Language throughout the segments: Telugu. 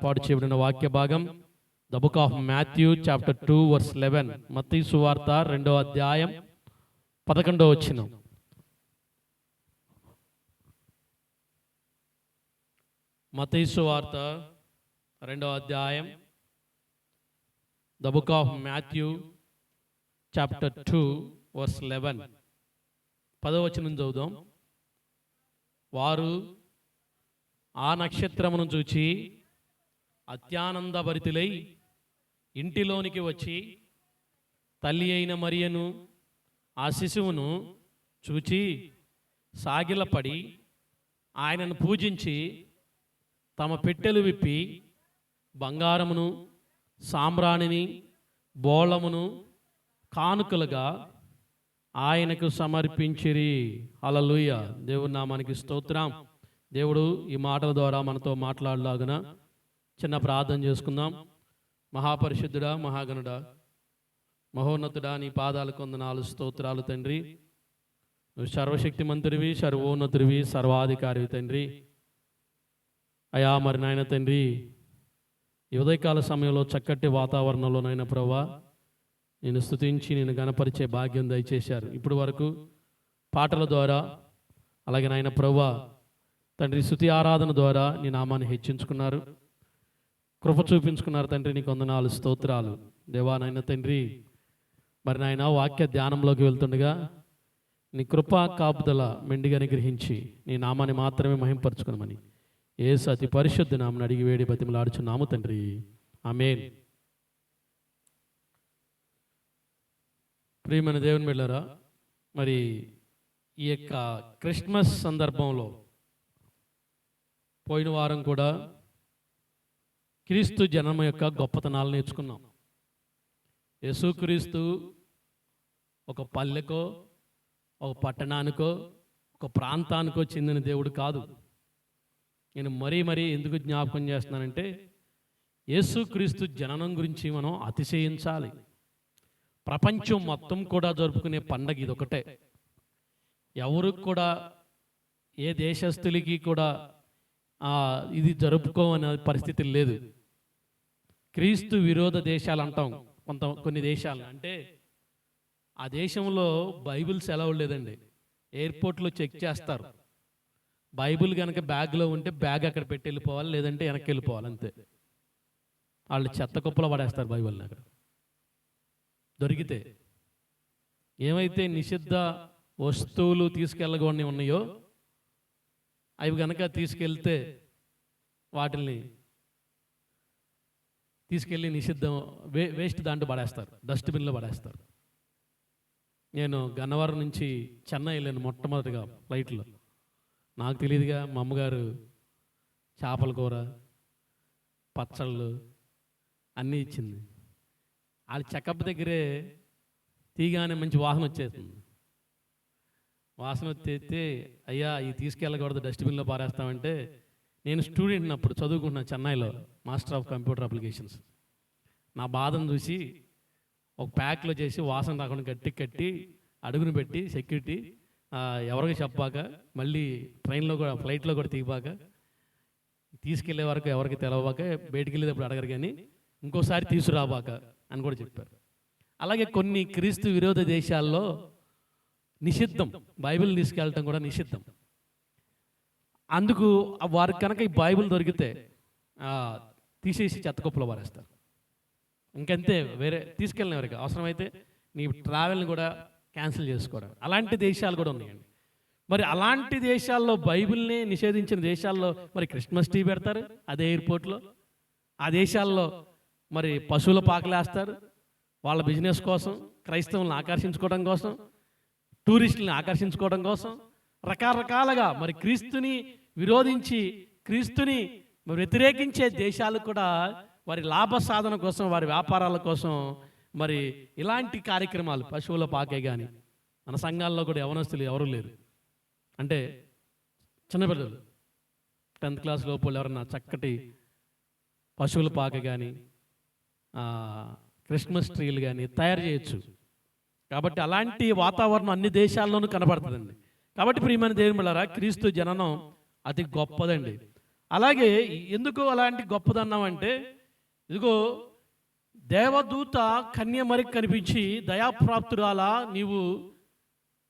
ఏర్పాటు చేయబడిన వాక్య భాగం the book of Matthew chapter 2 verse 11. మత్తయి సువార్త 2వ అధ్యాయం 11వ వచనం. మత్తయి సువార్త 2వ అధ్యాయం the book of Matthew chapter 2 verse 11. 10వ వచనం చదువుదాం. వారు ఆ నక్షత్రమును చూచి అత్యానందభరితులై ఇంటిలోనికి వచ్చి తల్లి అయిన మరియను ఆ శిశువును చూచి సాగిలపడి ఆయనను పూజించి తమ పెట్టెలు విప్పి బంగారమును సాంబ్రాణిని బోళమును కానుకలుగా ఆయనకు సమర్పించిరి. హల్లెలూయా. దేవుని నామానికి స్తోత్రం. దేవుడు ఈ మాటల ద్వారా మనతో మాట్లాడలాగున చిన్న ప్రార్థన చేసుకుందాం. మహాపరిశుద్ధుడా, మహాగణుడా, మహోన్నతుడా, నీ పాదాలకు వందనాలు, స్తోత్రాలు తండ్రి. నువ్వు సర్వశక్తిమంతుడివి, సర్వోన్నతుడివి, సర్వాధికారివి తండ్రి. అయా మరి నాయన తండ్రి, ఈ ఉదయకాల సమయంలో చక్కటి వాతావరణంలో నాయన ప్రభువా నేను స్తుతించి నేను గణపరిచే భాగ్యం దయచేశారు. ఇప్పుడు వరకు పాటల ద్వారా అలాగే నాయన ప్రభువా తండ్రి స్తుతి ఆరాధన ద్వారా నీ నామాన్ని హెచ్చించుకున్నారు, కృప చూపించుకున్నారు తండ్రి. నీకు వందనాలు, స్తోత్రాలు దేవా. నాయన తండ్రి మరి నాయన వాక్య ధ్యానంలోకి వెళ్తుండగా నీ కృప కాపుదల మెండిగా అనుగ్రహించి నీ నామాన్ని మాత్రమే మహింపరచుకునమని యేసు అతి పరిశుద్ధ నామమున అడిగి వేడి బతిమలాడుచున్నాము తండ్రి. ఆమేన్. ప్రియమైన దేవుని బిడ్డలారా, మరి ఈ యొక్క క్రిస్మస్ సందర్భంలో పోయిన వారం కూడా క్రీస్తు జన్మ యొక్క గొప్పతనాలు నేర్చుకున్నాం. యేసుక్రీస్తు ఒక పల్లెకో ఒక పట్టణానికో ఒక ప్రాంతానికో చెందిన దేవుడు కాదు. నేను మరీ ఎందుకు జ్ఞాపకం చేస్తున్నానంటే యేసుక్రీస్తు జననం గురించి మనం అతిశయించాలి. ప్రపంచం మొత్తం కూడా జరుపుకునే పండగ ఇది ఒకటే. ఎవరికి కూడా ఏ దేశస్తులకి కూడా ఇది జరుపుకోమనే పరిస్థితి లేదు. క్రీస్తు విరోధ దేశాలు అంటాం కొన్ని దేశాలు. అంటే ఆ దేశంలో బైబిల్ సెలవు లేదండి. ఎయిర్పోర్ట్లో చెక్ చేస్తారు. బైబిల్ కనుక బ్యాగ్లో ఉంటే బ్యాగ్ అక్కడ పెట్టి వెళ్ళిపోవాలి, లేదంటే వెనక్కి వెళ్ళిపోవాలి అంతే. వాళ్ళు చెత్త కుప్పలో పడేస్తారు బైబిల్ని అక్కడ దొరికితే. ఏమైతే నిషిద్ధ వస్తువులు తీసుకెళ్ళగొని ఉన్నాయో అవి కనుక తీసుకెళ్తే వాటిని తీసుకెళ్ళి నిషిద్ధం వేస్ట్ దాంట్లో పడేస్తారు, డస్ట్బిన్లో పడేస్తారు. నేను గన్నవరం నుంచి చెన్నై వెళ్ళాను మొట్టమొదటిగా ఫ్లైట్లో. నాకు తెలియదుగా మా అమ్మగారు చేపల కూర పచ్చళ్ళు అన్నీ ఇచ్చింది. వాళ్ళ చెకప్ దగ్గరే తీగానే మంచి వాసన వచ్చేస్తుంది. వాసన వచ్చేస్తే అయ్యా ఇవి తీసుకెళ్ళకూడదు, డస్ట్బిన్లో పారేస్తామంటే నేను స్టూడెంట్ని అప్పుడు చదువుకుంటున్నాను చెన్నైలో, మాస్టర్ ఆఫ్ కంప్యూటర్ అప్లికేషన్స్. నా బాధను చూసి ఒక ప్యాక్లో చేసి వాసన రాకుండా కట్టి అడుగును పెట్టి సెక్యూరిటీ ఎవరికి చెప్పాక, మళ్ళీ ట్రైన్లో కూడా ఫ్లైట్లో కూడా తీయబాక, తీసుకెళ్లే వరకు ఎవరికి తెలవబాక, బయటికి వెళ్ళేటప్పుడు అడగరు కానీ ఇంకోసారి తీసుకురాబాక అని కూడా చెప్పారు. అలాగే కొన్ని క్రీస్తు విరోధ దేశాల్లో నిషిద్ధం, బైబిల్ తీసుకెళ్ళటం కూడా నిషిద్ధం. అందుకు వారికి కనుక ఈ బైబిల్ దొరికితే తీసేసి చెత్తకుప్పలో పారేస్తారు. ఇంకంతే, వేరే తీసుకెళ్ళిన వరకు అవసరమైతే నీ ట్రావెల్ని కూడా క్యాన్సిల్ చేసుకోవడం. అలాంటి దేశాలు కూడా ఉన్నాయండి. మరి అలాంటి దేశాల్లో బైబిల్ని నిషేధించిన దేశాల్లో మరి క్రిస్మస్ ట్రీ పెడతారు అదే ఎయిర్పోర్ట్లో. ఆ దేశాల్లో మరి పశువుల పాకలేస్తారు వాళ్ళ బిజినెస్ కోసం, క్రైస్తవులను ఆకర్షించుకోవడం కోసం, టూరిస్టులను ఆకర్షించుకోవడం కోసం రకరకాలుగా మరి క్రీస్తుని విరోధించి క్రీస్తుని వ్యతిరేకించే దేశాలు కూడా వారి లాభ సాధన కోసం, వారి వ్యాపారాల కోసం మరి ఇలాంటి కార్యక్రమాలు, పశువుల పాకే కానీ, మన సంఘాల్లో కూడా యవనస్తులు ఎవరు లేరు అంటే చిన్నపిల్లలు 10th క్లాస్ లోపల ఎవరన్నా చక్కటి పశువుల పాక కానీ క్రిస్మస్ ట్రీలు కానీ తయారు చేయొచ్చు. కాబట్టి అలాంటి వాతావరణం అన్ని దేశాల్లోనూ కనబడుతుందండి. కాబట్టి ప్రియమైన దేవుని బిడ్డలారా, క్రీస్తు జననం అతి గొప్పదండి. అలాగే ఎందుకు అలాంటి గొప్పదన్నాం అంటే, ఇదిగో దేవదూత కన్య మరికి కనిపించి, దయాప్రాప్తురాలా నీవు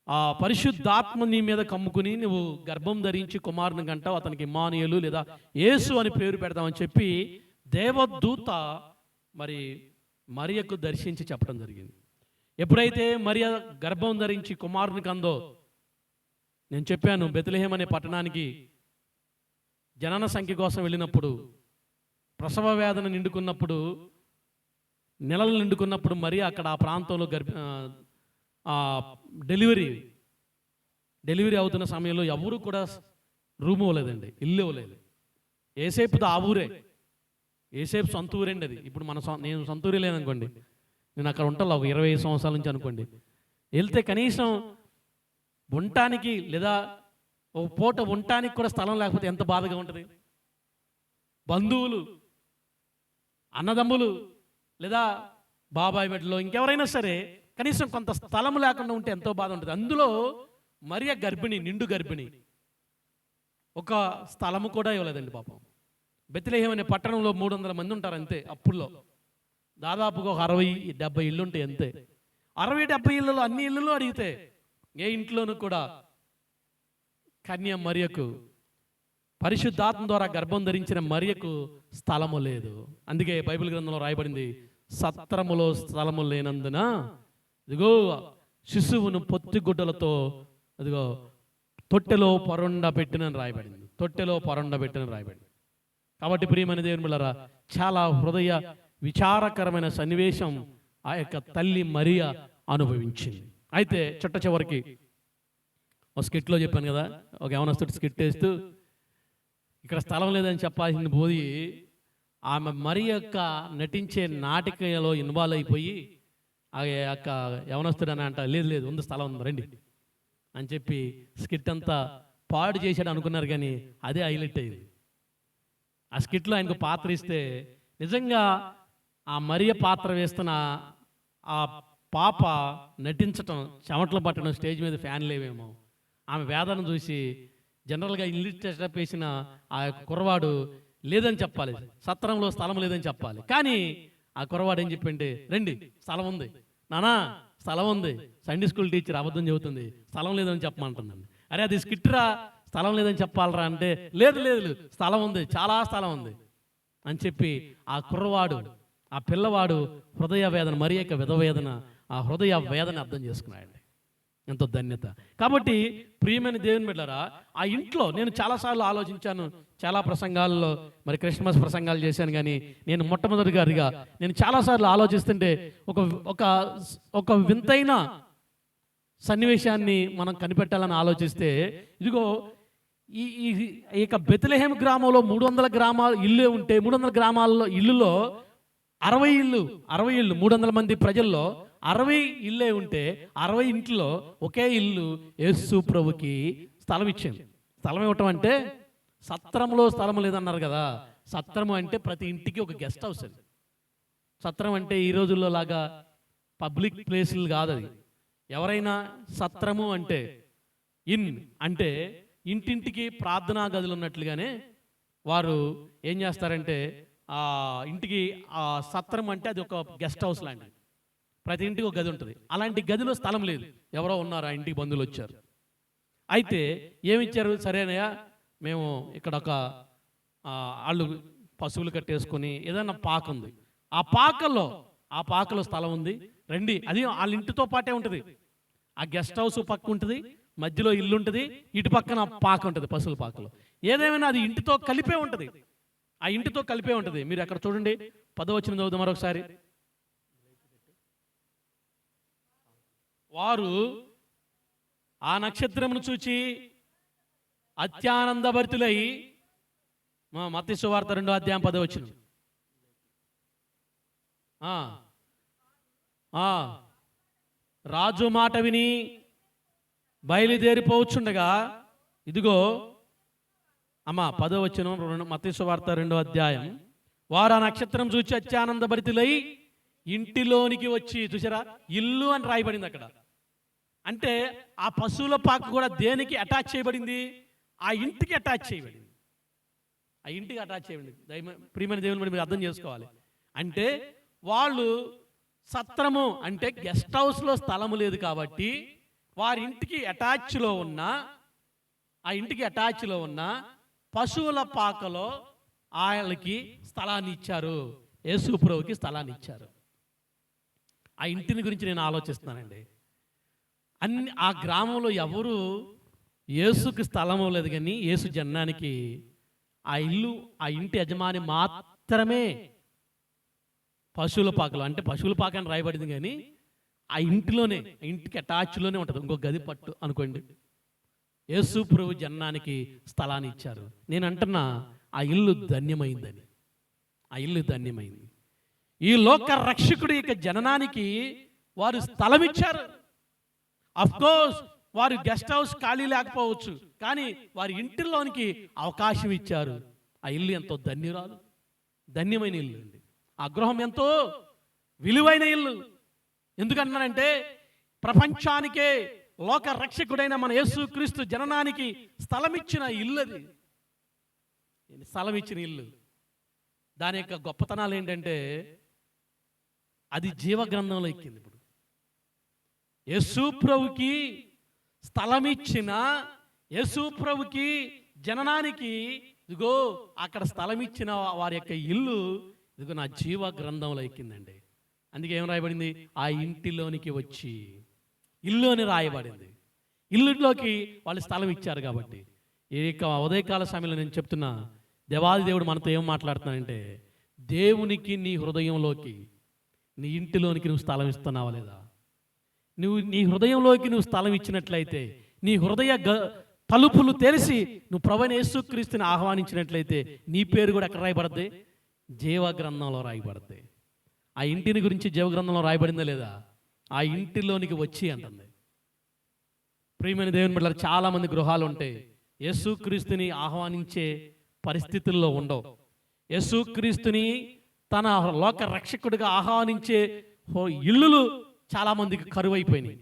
ఆ పరిశుద్ధాత్మ నీ మీద కమ్ముకుని నువ్వు గర్భం ధరించి కుమారుని కంటావు, అతనికి ఇమ్మానుయేలు లేదా యేసు అని పేరు పెడదామని చెప్పి దేవదూత మరి మరియకు దర్శించి చెప్పడం జరిగింది. ఎప్పుడైతే మరియ గర్భం ధరించి కుమారునికి అందో, నేను చెప్పాను బెత్లెహేం అనే పట్టణానికి జనన సంఖ్య కోసం వెళ్ళినప్పుడు, ప్రసవ వేదన నిండుకున్నప్పుడు, నెలలు నిండుకున్నప్పుడు మరి అక్కడ ఆ ప్రాంతంలో డెలివరీ అవుతున్న సమయంలో ఎవరు కూడా రూమ్ ఇవ్వలేదండి, ఇల్లు ఇవ్వలేదు. ఏసేపుది ఆ ఊరే, ఏసేపు సొంత ఊరండి అది. ఇప్పుడు నేను సొంత ఊరే లేదనుకోండి, నేను అక్కడ ఉంటాను ఒక 25 సంవత్సరాల నుంచి అనుకోండి, వెళ్తే కనీసం ఉండటానికి లేదా ఒక పూట ఉండటానికి కూడా స్థలం లేకపోతే ఎంత బాధగా ఉంటుంది. బంధువులు, అన్నదమ్ములు లేదా బాబాయ్ బిడ్డలో ఇంకెవరైనా సరే కనీసం కొంత స్థలం లేకుండా ఉంటే ఎంతో బాధ ఉంటుంది. అందులో మరియ గర్భిణి, నిండు గర్భిణి, ఒక స్థలము కూడా ఇవ్వలేదండి పాపం. బెత్లెహేం అనే పట్టణంలో 300 మంది ఉంటారు అంతే. అప్పుల్లో దాదాపుగా ఒక 60-70 ఇళ్ళు ఉంటాయి అంతే. 60-70 ఇళ్ళలో అన్ని ఇళ్ళలో అడిగితే ఏ ఇంట్లోనూ కూడా కన్య మరియకు, పరిశుద్ధాత్మ ద్వారా గర్భం ధరించిన మరియకు స్థలము లేదు. అందుకే బైబిల్ గ్రంథంలో రాయబడింది, సత్రములో స్థలము లేనందున ఇదిగో శిశువును పొత్తిగుడ్డలతో ఇదిగో తొట్టెలో పరుండ పెట్టినని రాయబడింది. తొట్టెలో పరుండ పెట్టినని రాయబడింది. కాబట్టి ప్రియమైన దేవుని బిడ్డలారా, చాలా హృదయ విచారకరమైన సన్నివేశం ఆ యొక్క తల్లి మరియ అనుభవించింది. అయితే చిట్ట చివరికి ఒక స్కిట్లో చెప్పాను కదా, ఒక యవనస్తుడు స్కిట్ వేస్తూ ఇక్కడ స్థలం లేదని చెప్పాల్సింది పోయి ఆమె మరి యొక్క నటించే నాటికలో ఇన్వాల్వ్ అయిపోయి ఆ యొక్క యవనస్తుడు అని అంట, లేదు లేదు ఉంది, స్థలం ఉంది రండి అని చెప్పి స్కిట్ అంతా పాడు చేశాడు అనుకున్నారు. కానీ అదే హైలైట్ అయ్యింది. ఆ స్కిట్లో ఆయనకు పాత్ర ఇస్తే నిజంగా ఆ మరియ పాత్ర వేస్తున్న ఆ పాప నటించటం, చెమటలు పట్టడం, స్టేజ్ మీద ఫ్యాన్ లేవేమో, ఆమె వేదన చూసి జనరల్గా ఇల్లు టెస్టప్ వేసిన ఆ యొక్క కుర్రవాడు లేదని చెప్పాలి, సత్రంలో స్థలం లేదని చెప్పాలి. కానీ ఆ కుర్రవాడు ఏం చెప్పింటే, రండి స్థలం ఉంది నానా, స్థలం ఉంది, సండే స్కూల్ టీచర్ అబద్ధం చెబుతుంది, స్థలం లేదని చెప్పమంటుందండి. అరే అది స్కిట్రా, స్థలం లేదని చెప్పాలరా అంటే, లేదు లేదు స్థలం ఉంది, చాలా స్థలం ఉంది అని చెప్పి ఆ కుర్రవాడు, ఆ పిల్లవాడు హృదయ వేదన, మరి యొక్క విధవేదన, ఆ హృదయ వేదన అర్థం చేసుకున్నాడండి. ఎంతో ధన్యత. కాబట్టి ప్రియమైన దేవుని బిడ్డలారా, ఆ ఇంట్లో నేను చాలాసార్లు ఆలోచించాను, చాలా ప్రసంగాల్లో మరి క్రిస్మస్ ప్రసంగాలు చేశాను. కానీ నేను మొట్టమొదటిగా నేను చాలాసార్లు ఆలోచిస్తుంటే ఒక వింతైన సన్నివేశాన్ని మనం కనిపెట్టాలని ఆలోచిస్తే, ఇదిగో ఈ యొక్క బెత్లెహేం గ్రామంలో 300 గ్రామాలు ఇల్లే ఉంటే, 300 గ్రామాల్లో ఇల్లులో 60 ఇళ్ళు 300 మంది ప్రజల్లో 60 ఇల్లే ఉంటే 60 ఇంట్లో ఒకే ఇల్లు యేసు ప్రభుకి స్థలం ఇచ్చింది. స్థలం ఇవ్వటం అంటే సత్రంలో స్థలం లేదన్నారు కదా, సత్రము అంటే ప్రతి ఇంటికి ఒక గెస్ట్ హౌస్. అది సత్రం అంటే ఈ రోజుల్లో లాగా పబ్లిక్ ప్లేసులు కాదు. అది ఎవరైనా సత్రము అంటే ఇన్ అంటే ఇంటింటికి ప్రార్థనా గదులు ఉన్నట్లుగానే వారు ఏం చేస్తారంటే ఆ ఇంటికి ఆ సత్రం అంటే అది ఒక గెస్ట్ హౌస్ లాంటిది. ప్రతి ఇంటికి ఒక గది ఉంటుంది. అలాంటి గదిలో స్థలం లేదు, ఎవరో ఉన్నారు, ఆ ఇంటికి బంధువులు వచ్చారు. అయితే ఏమిచ్చారు, సరేనయ్యా మేము ఇక్కడ ఒక వాళ్ళు పశువులు కట్టేసుకొని ఏదైనా పాక ఉంది, ఆ పాకలో స్థలం ఉంది రండి. అది వాళ్ళ ఇంటితో పాటే ఉంటుంది. ఆ గెస్ట్ హౌస్ పక్క ఉంటుంది, మధ్యలో ఇల్లు ఉంటుంది, ఇటు పక్కన పాక ఉంటుంది పశువుల పాకలో. ఏదేమైనా అది ఇంటితో కలిపే ఉంటుంది, ఆ ఇంటితో కలిపే ఉంటుంది. మీరు అక్కడ చూడండి, 10వ వచనం చదువుదాం మరొకసారి. వారు ఆ నక్షత్రమును చూచి అత్యానందభరితులై, మత్తయి సువార్త 2వ అధ్యాయం 10వ వచనం, రాజు మాట విని బయలుదేరిపోవచ్చుండగా, ఇదిగో 10వ వచనం మత్తయి సువార్త 2వ అధ్యాయం, వారు ఆ నక్షత్రం చూచి అత్యానందభరితులై ఇంటిలోనికి వచ్చి, చూసారా ఇల్లు అని రాయబడింది అక్కడ. అంటే ఆ పశువుల పాక కూడా దేనికి అటాచ్ చేయబడింది, ఆ ఇంటికి అటాచ్ చేయబడింది. ఆ ఇంటికి అటాచ్ చేయండి. ప్రియమైన దేవుని బట్టి మీరు అర్థం చేసుకోవాలి. అంటే వాళ్ళు సత్రము అంటే గెస్ట్ హౌస్లో స్థలము లేదు కాబట్టి వారి ఇంటికి అటాచ్లో ఉన్న ఆ ఇంటికి అటాచ్లో ఉన్న పశువుల పాకలో వాళ్ళకి స్థలాన్ని ఇచ్చారు. యేసు ప్రభువుకి స్థలాన్ని ఇచ్చారు. ఆ ఇంటిని గురించి నేను ఆలోచిస్తున్నానండి. ఆ గ్రామంలో ఎవరు యేసుకి స్థలం లేదు, కానీ యేసు జన్మానికి ఆ ఇల్లు ఆ ఇంటి యజమాని మాత్రమే పశువుల పాకలో, అంటే పశువుల పాక అని రాయబడింది, కానీ ఆ ఇంటిలోనే ఇంటికి అటాచ్లోనే ఉంటుంది. ఇంకో గది పట్టు అనుకోండి. యేసు ప్రభు జన్మానికి స్థలాన్ని ఇచ్చారు. నేను అంటున్నా ఆ ఇల్లు ధన్యమైందని. ఆ ఇల్లు ధన్యమైంది. ఈ లోక రక్షకుడి యొక్క జననానికి వారు స్థలం ఇచ్చారు. అఫ్కోర్స్ వారు గెస్ట్ హౌస్ ఖాళీ లేకపోవచ్చు, కానీ వారి ఇంటిలోనికి అవకాశం ఇచ్చారు. ఆ ఇల్లు ఎంతో ధన్యమైన ఇల్లు అండి. ఆ గృహం ఎంతో విలువైన ఇల్లు. ఎందుకంటున్నానంటే ప్రపంచానికే లోక రక్షకుడైన మన యేసుక్రీస్తు జననానికి స్థలం ఇచ్చిన ఇల్లు అది. స్థలం ఇచ్చిన ఇల్లు. దాని యొక్క గొప్పతనాలు ఏంటంటే అది జీవగ్రంథంలో ఎక్కింది. ఇప్పుడు యేసు ప్రభుకి స్థలం ఇచ్చిన యేసు ప్రభుకి జననానికి ఇదిగో అక్కడ స్థలం ఇచ్చిన వారి యొక్క ఇల్లు ఇదిగో నా జీవ గ్రంథంలో ఎక్కిందండి. అందుకే ఏం రాయబడింది? ఆ ఇంటిలోనికి వచ్చి, ఇల్లు అని రాయబడింది. ఇల్లులోకి వాళ్ళు స్థలం ఇచ్చారు కాబట్టి. ఈ యొక్క ఉదయకాల సమయంలో నేను చెప్తున్నా, దేవాది దేవుడు మనతో ఏం మాట్లాడుతున్నానంటే, దేవునికి నీ హృదయంలోకి, నీ ఇంటిలోనికి నువ్వు స్థలం ఇస్తున్నావా లేదా? నువ్వు నీ హృదయంలోకి నువ్వు స్థలం ఇచ్చినట్లయితే, నీ హృదయ తలుపులు తెరిచి నువ్వు ప్రభువైన యేసుక్రీస్తుని ఆహ్వానించినట్లయితే నీ పేరు కూడా ఎక్కడ రాయబడద్ది? జీవగ్రంథంలో రాయబడద్ది. ఆ ఇంటిని గురించి జీవగ్రంథంలో రాయబడిందా లేదా? ఆ ఇంటిలోనికి వచ్చి అంటుంది. ప్రియమైన దేవుని బిడ్డలారా, చాలా మంది గృహాలు ఉంటాయి, యేసుక్రీస్తుని ఆహ్వానించే పరిస్థితుల్లో ఉండవు. యేసుక్రీస్తుని తన లోక రక్షకుడిగా ఆహ్వానించే ఇల్లులు చాలా మందికి కరువైపోయినాయి.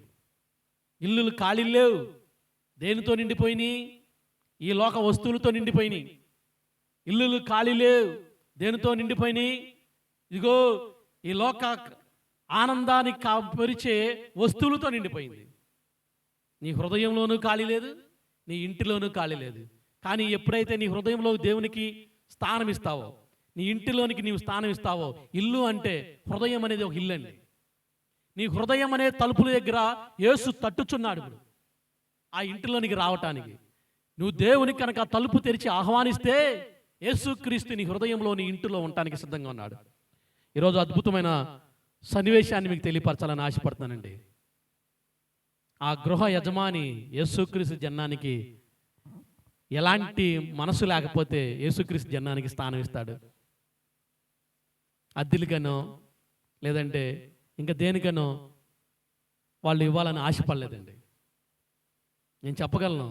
ఇల్లులు ఖాళీ లేవు. దేనితో నిండిపోయినాయి? ఈ లోక వస్తువులతో నిండిపోయినాయి. ఇల్లులు ఖాళీ లేవు. దేనితో నిండిపోయినాయి? ఇదిగో ఈ లోక ఆనందానికి పరిచే వస్తువులతో నిండిపోయింది. నీ హృదయంలోనూ ఖాళీ లేదు, నీ ఇంటిలోనూ ఖాళీ లేదు. కానీ ఎప్పుడైతే నీ హృదయంలో దేవునికి స్థానం ఇస్తావో, నీ ఇంటిలోనికి నీవు స్థానం ఇస్తావో, ఇల్లు అంటే హృదయం అనేది ఒక ఇల్లు అండి. నీ హృదయం అనే తలుపుల దగ్గర యేసు తట్టుచున్నాడు. ఇప్పుడు ఆ ఇంటిలోనికి రావటానికి నువ్వు దేవునికి కనుక తలుపు తెరిచి ఆహ్వానిస్తే యేసుక్రీస్తు నీ హృదయంలో, నీ ఇంటిలో ఉండటానికి సిద్ధంగా ఉన్నాడు. ఈరోజు అద్భుతమైన సన్నివేశాన్ని మీకు తెలియపరచాలని ఆశపడుతున్నానండి. ఆ గృహ యజమాని యేసుక్రీస్తు జన్మానికి ఎలాంటి మనసు లేకపోతే యేసుక్రీస్తు జన్మానికి స్థానం ఇస్తాడు? అద్దెలకనో లేదంటే ఇంకా దేనికనో వాళ్ళు ఇవ్వాలని ఆశపడలేదండి. నేను చెప్పగలను,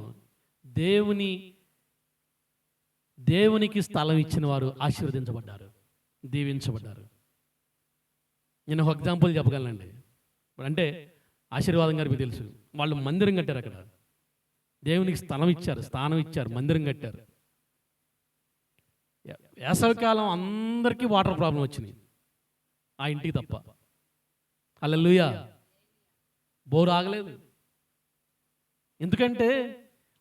దేవునికి స్థలం ఇచ్చిన వారు ఆశీర్వదించబడ్డారు, దీవించబడ్డారు. నేను ఒక ఎగ్జాంపుల్ చెప్పగలనండి. అంటే ఆశీర్వాదం గారు మీకు తెలుసు, వాళ్ళు మందిరం కట్టారు. అక్కడ దేవునికి స్థలం ఇచ్చారు, స్థానం ఇచ్చారు, మందిరం కట్టారు. వేసవికాలం అందరికీ వాటర్ ప్రాబ్లం వచ్చినాయి, ఆ ఇంటికి తప్ప. హల్లెలూయా. బోరు ఆగలేదు. ఎందుకంటే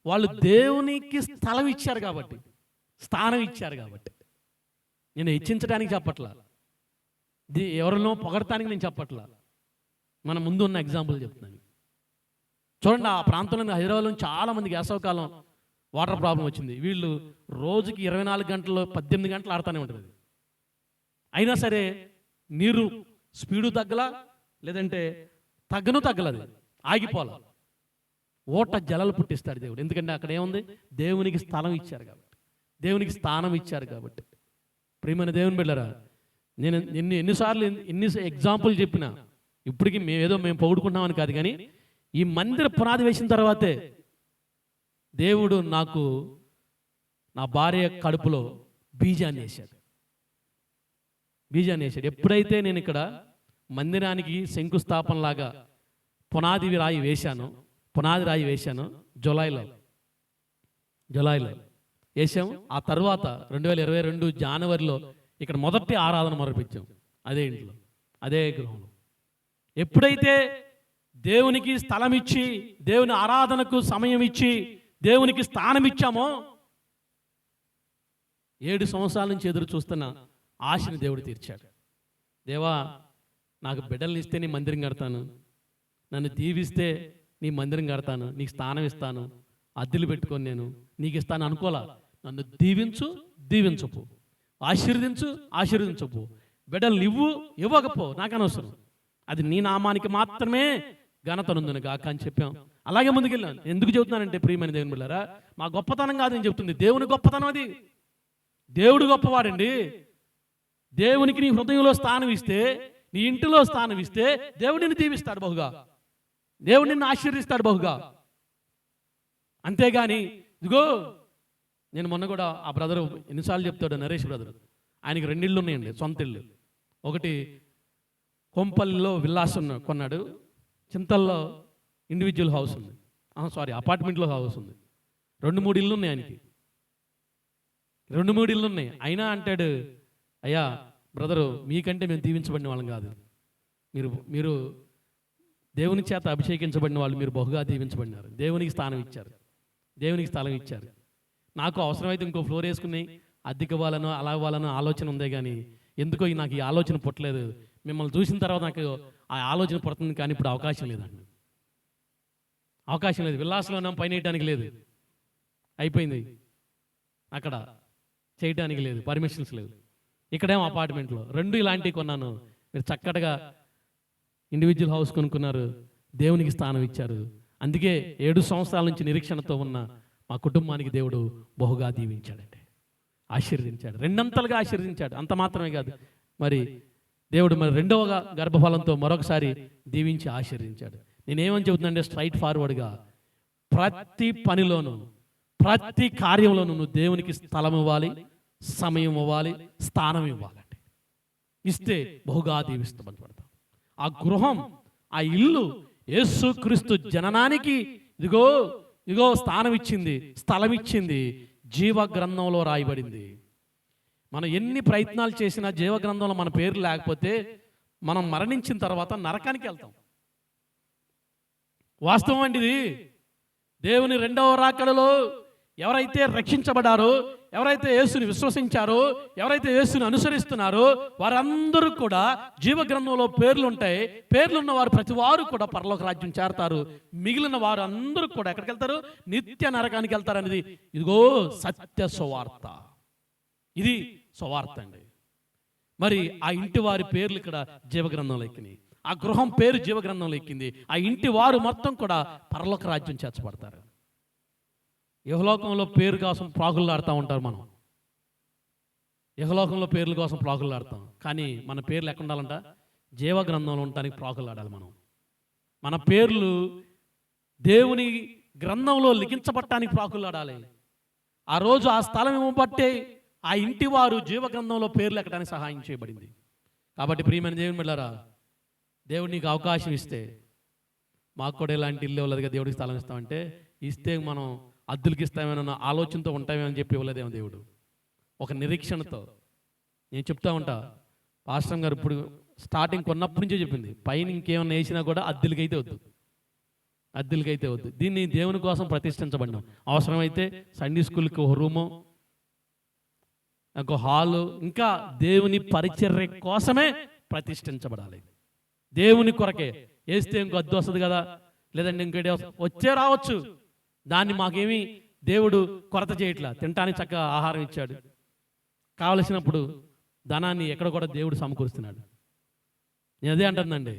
వాళ్ళు దేవునికి స్థలం ఇచ్చారు కాబట్టి, స్థానం ఇచ్చారు కాబట్టి. నేను హెచ్చించడానికి చెప్పట్లా, ఎవరినో పొగడటానికి నేను చెప్పట్లా, మన ముందు ఉన్న ఎగ్జాంపుల్ చెప్తున్నాను. చూడండి, ఆ ప్రాంతంలో హైదరాబాద్లో చాలా మందికి వేసవికాలం వాటర్ ప్రాబ్లం వచ్చింది. వీళ్ళు రోజుకి 24 గంటలు 18 గంటలు ఆడుతూనే ఉంటుంది. అయినా సరే నీరు స్పీడు తగ్గలా, లేదంటే తగ్గలది, ఆగిపోలా. ఓట జలాలు పుట్టిస్తాడు దేవుడు. ఎందుకంటే అక్కడ ఏముంది? దేవునికి స్థలం ఇచ్చారు కాబట్టి, దేవునికి స్థానం ఇచ్చారు కాబట్టి. ప్రియమైన దేవుని బిడ్డలారా, నేను ఎన్నిసార్లు ఎన్ని ఎగ్జాంపుల్ చెప్పినా ఇప్పటికీ మేము పొగుడుకుంటామని కాదు, కానీ ఈ మందిర పునాది వేసిన తర్వాతే దేవుడు నాకు నా భార్య కడుపులో బీజాన్ని వేశాడు. ఎప్పుడైతే నేను ఇక్కడ మందిరానికి శంకుస్థాపనలాగా పునాది రాయి వేశాను జులైలో వేసాం. ఆ తర్వాత 2022 జనవరిలో ఇక్కడ మొదటి ఆరాధన మొదలుపెట్టాం. అదే ఇంట్లో, అదే గృహంలో. ఎప్పుడైతే దేవునికి స్థలం ఇచ్చి, దేవుని ఆరాధనకు సమయం ఇచ్చి, దేవునికి స్థానం ఇచ్చామో, 7 సంవత్సరాల నుంచి ఎదురు చూస్తున్న ఆశని దేవుడు తీర్చాడు. దేవా, నాకు బిడ్డల్ని ఇస్తే నీ మందిరం కడతాను, నన్ను దీవిస్తే నీ మందిరం కడతాను, నీకు స్థానం ఇస్తాను, అద్దెలు పెట్టుకొని నేను నీకు ఇస్తాను అనుకోలా. నన్ను దీవించపు, ఆశీర్వదించపు. బిడ్డలు ఇవ్వకపో నాకు అనవసరం, అది నీ నామానికి మాత్రమే ఘనత నుందును గాక అని చెప్పాం. అలాగే ముందుకెళ్ళాను. ఎందుకు చెబుతున్నానంటే ప్రియమైన దేవుని బిడ్డలారా, మా గొప్పతనం కాదని చెప్తుంది, దేవుని గొప్పతనం. అది దేవుడు గొప్పవాడండి. దేవునికి నీ హృదయంలో స్థానం ఇస్తే, నీ ఇంటిలో స్థానం ఇస్తే, దేవుడు నిన్ను దీవిస్తాడు బహుగా, దేవుడు నిన్ను ఆశీర్వదిస్తాడు బహుగా. అంతేగాని ఇదిగో, నేను మొన్న కూడా ఆ బ్రదరు ఎన్నిసార్లు చెప్తాడు, నరేష్ బ్రదరు, ఆయనకి 2 ఇళ్ళు ఉన్నాయండి, సొంత ఇల్లు. ఒకటి కొంపల్లిలో విల్లాస్ కొన్నాడు, చింతల్లో ఇండివిజువల్ హౌస్ ఉంది, అపార్ట్మెంట్లో హౌస్ ఉంది. 2-3 ఇళ్ళు ఉన్నాయి ఆయనకి, 2-3 ఇళ్ళు ఉన్నాయి. అయినా అంటాడు, అయ్యా బ్రదరు, మీకంటే మేము దీవించబడిన వాళ్ళం కాదు, మీరు దేవుని చేత అభిషేకించబడిన వాళ్ళు, మీరు బహుగా దీవించబడినారు, దేవునికి స్థానం ఇచ్చారు, దేవునికి స్థలం ఇచ్చారు. నాకు అవసరమైతే ఇంకో ఫ్లోర్ వేసుకుని అద్దెకి ఇవ్వాలనో అలా ఇవ్వాలనో ఆలోచన ఉందే కానీ ఎందుకో నాకు ఈ ఆలోచన పుట్టలేదు. మిమ్మల్ని చూసిన తర్వాత నాకు ఆ ఆలోచన పుడుతుంది, కానీ ఇప్పుడు అవకాశం లేదండి, అవకాశం లేదు. విల్లాసంలో పైన వేయడానికి లేదు, అయిపోయింది, అక్కడ చేయడానికి లేదు, పర్మిషన్స్ లేవు. ఇక్కడేమో అపార్ట్మెంట్లో 2 ఇలాంటివి కొన్నాను. మీరు చక్కగా ఇండివిజువల్ హౌస్ కొనుక్కున్నారు, దేవునికి స్థానం ఇచ్చారు. అందుకే 7 సంవత్సరాల నుంచి నిరీక్షణతో ఉన్న మా కుటుంబానికి దేవుడు బహుగా దీవించాడండి, ఆశీర్వదించాడు, 2 అంతలుగా ఆశీర్వదించాడు. అంత మాత్రమే కాదు, మరి దేవుడు మరి 2వ గర్భఫలంతో మరొకసారి దీవించి ఆశీర్వదించాడు. నేనేమని చెబుతున్నానంటే, స్ట్రైట్ ఫార్వర్డ్గా ప్రతి పనిలోనూ, ప్రతి కార్యంలోనూ నువ్వు దేవునికి స్థలం ఇవ్వాలి, సమయం ఇవ్వాలి, స్థానం ఇవ్వాలండి. ఇస్తే బహుగా దీవిస్తామని పడతాం. ఆ గృహం, ఆ ఇల్లు యేసుక్రీస్తు జననానికి ఇదిగో స్థానం ఇచ్చింది, స్థలం ఇచ్చింది, జీవ గ్రంథంలో రాయబడింది. మనం ఎన్ని ప్రయత్నాలు చేసినా జీవ గ్రంథంలో మన పేరు లేకపోతే మనం మరణించిన తర్వాత నరకానికి వెళ్తాం. వాస్తవం అండి ఇది. దేవుని 2వ రాకడలో ఎవరైతే రక్షించబడారో, ఎవరైతే యేసుని విశ్వసించారో, ఎవరైతే యేసుని అనుసరిస్తున్నారో వారందరూ కూడా జీవ గ్రంథంలో పేర్లు ఉంటాయి. పేర్లున్న వారు ప్రతి వారు కూడా పరలోక రాజ్యం చేరతారు. మిగిలిన వారు అందరూ కూడా ఎక్కడికి వెళ్తారు? నిత్య నరకానికి వెళ్తారు అనేది ఇదిగో సత్య సువార్త. ఇది సువార్త అండి. మరి ఆ ఇంటి వారి పేర్లు ఇక్కడ జీవగ్రంథంలో ఎక్కినాయి, ఆ గృహం పేరు జీవగ్రంథంలో ఎక్కింది. ఆ ఇంటి వారు మొత్తం కూడా పరలోక రాజ్యం చేర్చబడతారు. యెహోలోకంలో పేరు కోసం ప్రాకులాడుతూ ఉంటారు మనం, యెహోలోకంలో పేర్ల కోసం ప్రాకులాడతాం. కానీ మన పేర్లు ఎక్కడ ఉండాలంట? జీవగ్రంథంలో ఉండటానికి ప్రాకులాడాలి మనం. మన పేర్లు దేవుని గ్రంథంలో లిఖించబడటానికి ప్రాకులాడాలి. ఆ రోజు ఆ స్థలం ఇవ్వబట్టే ఆ ఇంటి వారు జీవగ్రంథంలో పేర్లు ఎక్కడానికి సహాయం చేయబడింది. కాబట్టి ప్రియమైన దేవుని బిడ్డలారా, దేవుడు నీకు అవకాశం ఇస్తే, మాకు కూడా ఇలాంటి ఇల్లు ఇవ్వలేదుగా దేవుడికి స్థలం ఇస్తామంటే, ఇస్తే మనం అద్దెలకి ఇస్తామేమో ఆలోచనతో ఉంటామేమని చెప్పి ఇవ్వలేదేమో దేవుడు. ఒక నిరీక్షణతో. నేను చెప్తా ఉంటా, పాస్టర్ గారు ఇప్పుడు స్టార్టింగ్ కొన్నప్పటి నుంచే చెప్పింది, పైన ఇంకేమన్నా వేసినా కూడా అద్దెలకైతే వద్దు, అద్దెలకైతే వద్దు. దీన్ని దేవుని కోసం ప్రతిష్ఠించబడినాం. అవసరమైతే సండే స్కూల్కి ఒక రూము, ఒక హాలు, ఇంకా దేవుని పరిచర్య కోసమే ప్రతిష్ఠించబడాలి. దేవుని కొరకే. వేస్తే ఇంకో అద్దె వస్తుంది కదా, లేదంటే ఇంకోటి వచ్చే రావచ్చు. దాన్ని మాకేమీ దేవుడు కొరత చేయట్లా. తినటానికి చక్కగా ఆహారం ఇచ్చాడు. కావలసినప్పుడు ధనాన్ని ఎక్కడ కూడా దేవుడు సమకూరుస్తున్నాడు. నేను అదే అంటుందండి,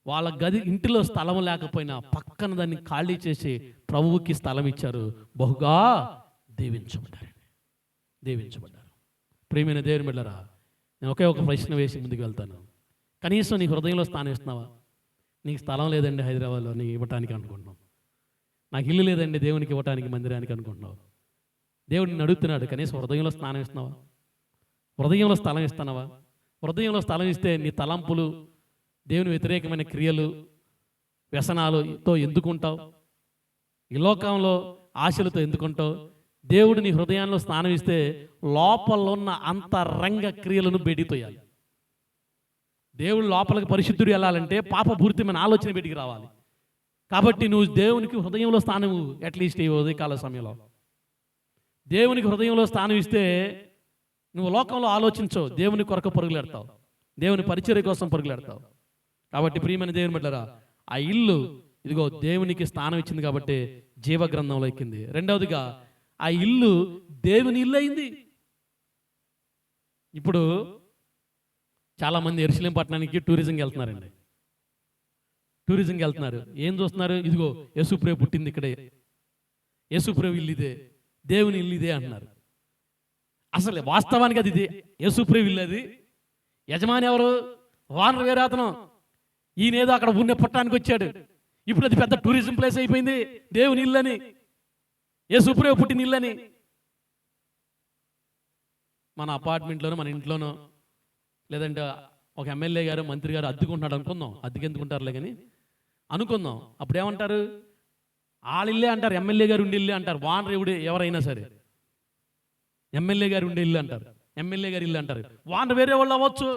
వాళ్ళ గది ఇంటిలో స్థలం లేకపోయినా పక్కన దాన్ని ఖాళీ చేసి ప్రభువుకి స్థలం ఇచ్చారు. బహుగా దీవించబడ్డారు, దీవించబడ్డారు. ప్రియమైన దేవుని బిడ్డలారా, నేను ఒకే ఒక ప్రశ్న వేసి ముందుకు వెళ్తాను. కనీసం నీ హృదయంలో స్థానం ఇస్తున్నావా? నీకు స్థలం లేదండి హైదరాబాద్లో నీకు ఇవ్వటానికి అనుకుంటున్నావు, నాకు ఇల్లు లేదండి దేవునికి ఇవ్వటానికి మందిరానికి అనుకుంటున్నావు. దేవుడిని అడుగుతున్నాడు, కనీసం హృదయంలో స్థానం ఇస్తున్నావా? హృదయంలో స్థలం ఇస్తున్నావా? హృదయంలో స్థలం ఇస్తే నీ తలంపులు, దేవుని వ్యతిరేకమైన క్రియలు, వ్యసనాలతో ఎందుకుంటావు? ఈ లోకంలో ఆశలతో ఎందుకుంటావు? దేవుడు నీ హృదయంలో స్నానం ఇస్తే లోపల ఉన్న అంతరంగ క్రియలను బయటిపోయాలి. దేవుడు లోపలికి పరిశుద్ధుడు వెళ్ళాలంటే పాపపూరితమైన ఆలోచన బయటికి రావాలి. కాబట్టి నువ్వు దేవునికి హృదయంలో స్థానం అట్లీస్ట్ ఈ ఉదయకాల సమయంలో దేవునికి హృదయంలో స్థానం ఇస్తే నువ్వు లోకంలో ఆలోచించవు, దేవుని కొరకు పరుగులెడతావు, దేవుని పరిచర్య కోసం పరుగులెడతావు. కాబట్టి ప్రియమైన దేవుని బిడ్డలారా, ఆ ఇల్లు ఇదిగో దేవునికి స్థానం ఇచ్చింది కాబట్టి జీవగ్రంథంలో ఎక్కింది. రెండవదిగా ఆ ఇల్లు దేవుని ఇల్లు అయింది. ఇప్పుడు చాలామంది యెరూషలేము పట్టణానికి టూరిజంకి వెళ్తున్నారండి. టూరిజంకి వెళ్తున్నారు, ఏం చూస్తున్నారు? ఇదిగో యేసుప్రభు పుట్టింది ఇక్కడే, యేసుప్రభు ఇల్లు ఇదే, దేవుని ఇల్లు ఇదే అంటున్నారు. అసలు వాస్తవానికి అది ఇదే, యేసుప్రభు ఇల్లు అది. యజమాని ఎవరు? వానరు వేరే అతను. ఈయనేదో అక్కడ ఉన్న పట్టణానికి వచ్చాడు. ఇప్పుడు అది పెద్ద టూరిజం ప్లేస్ అయిపోయింది, దేవుని ఇల్లు అని, యేసుప్రభు పుట్టిన ఇల్లు అని. మన అపార్ట్మెంట్లోనో మన ఇంట్లోనో లేదంటే ఒక ఎమ్మెల్యే గారు మంత్రి గారు అద్దెకుంటున్నాడు అనుకుందాం, అద్దెకి ఎందుకుంటారులే కానీ అనుకుందాం. అప్పుడు ఏమంటారు? వాళ్ళ ఇల్లే అంటారు, ఎమ్మెల్యే గారు ఉండే ఇల్లే అంటారు. వానరు ఎవరైనా సరే ఎమ్మెల్యే గారు ఉండే ఇల్లు అంటారు, ఎమ్మెల్యే గారు ఇల్లు అంటారు. వానరు వేరే వాళ్ళు అవ్వచ్చు,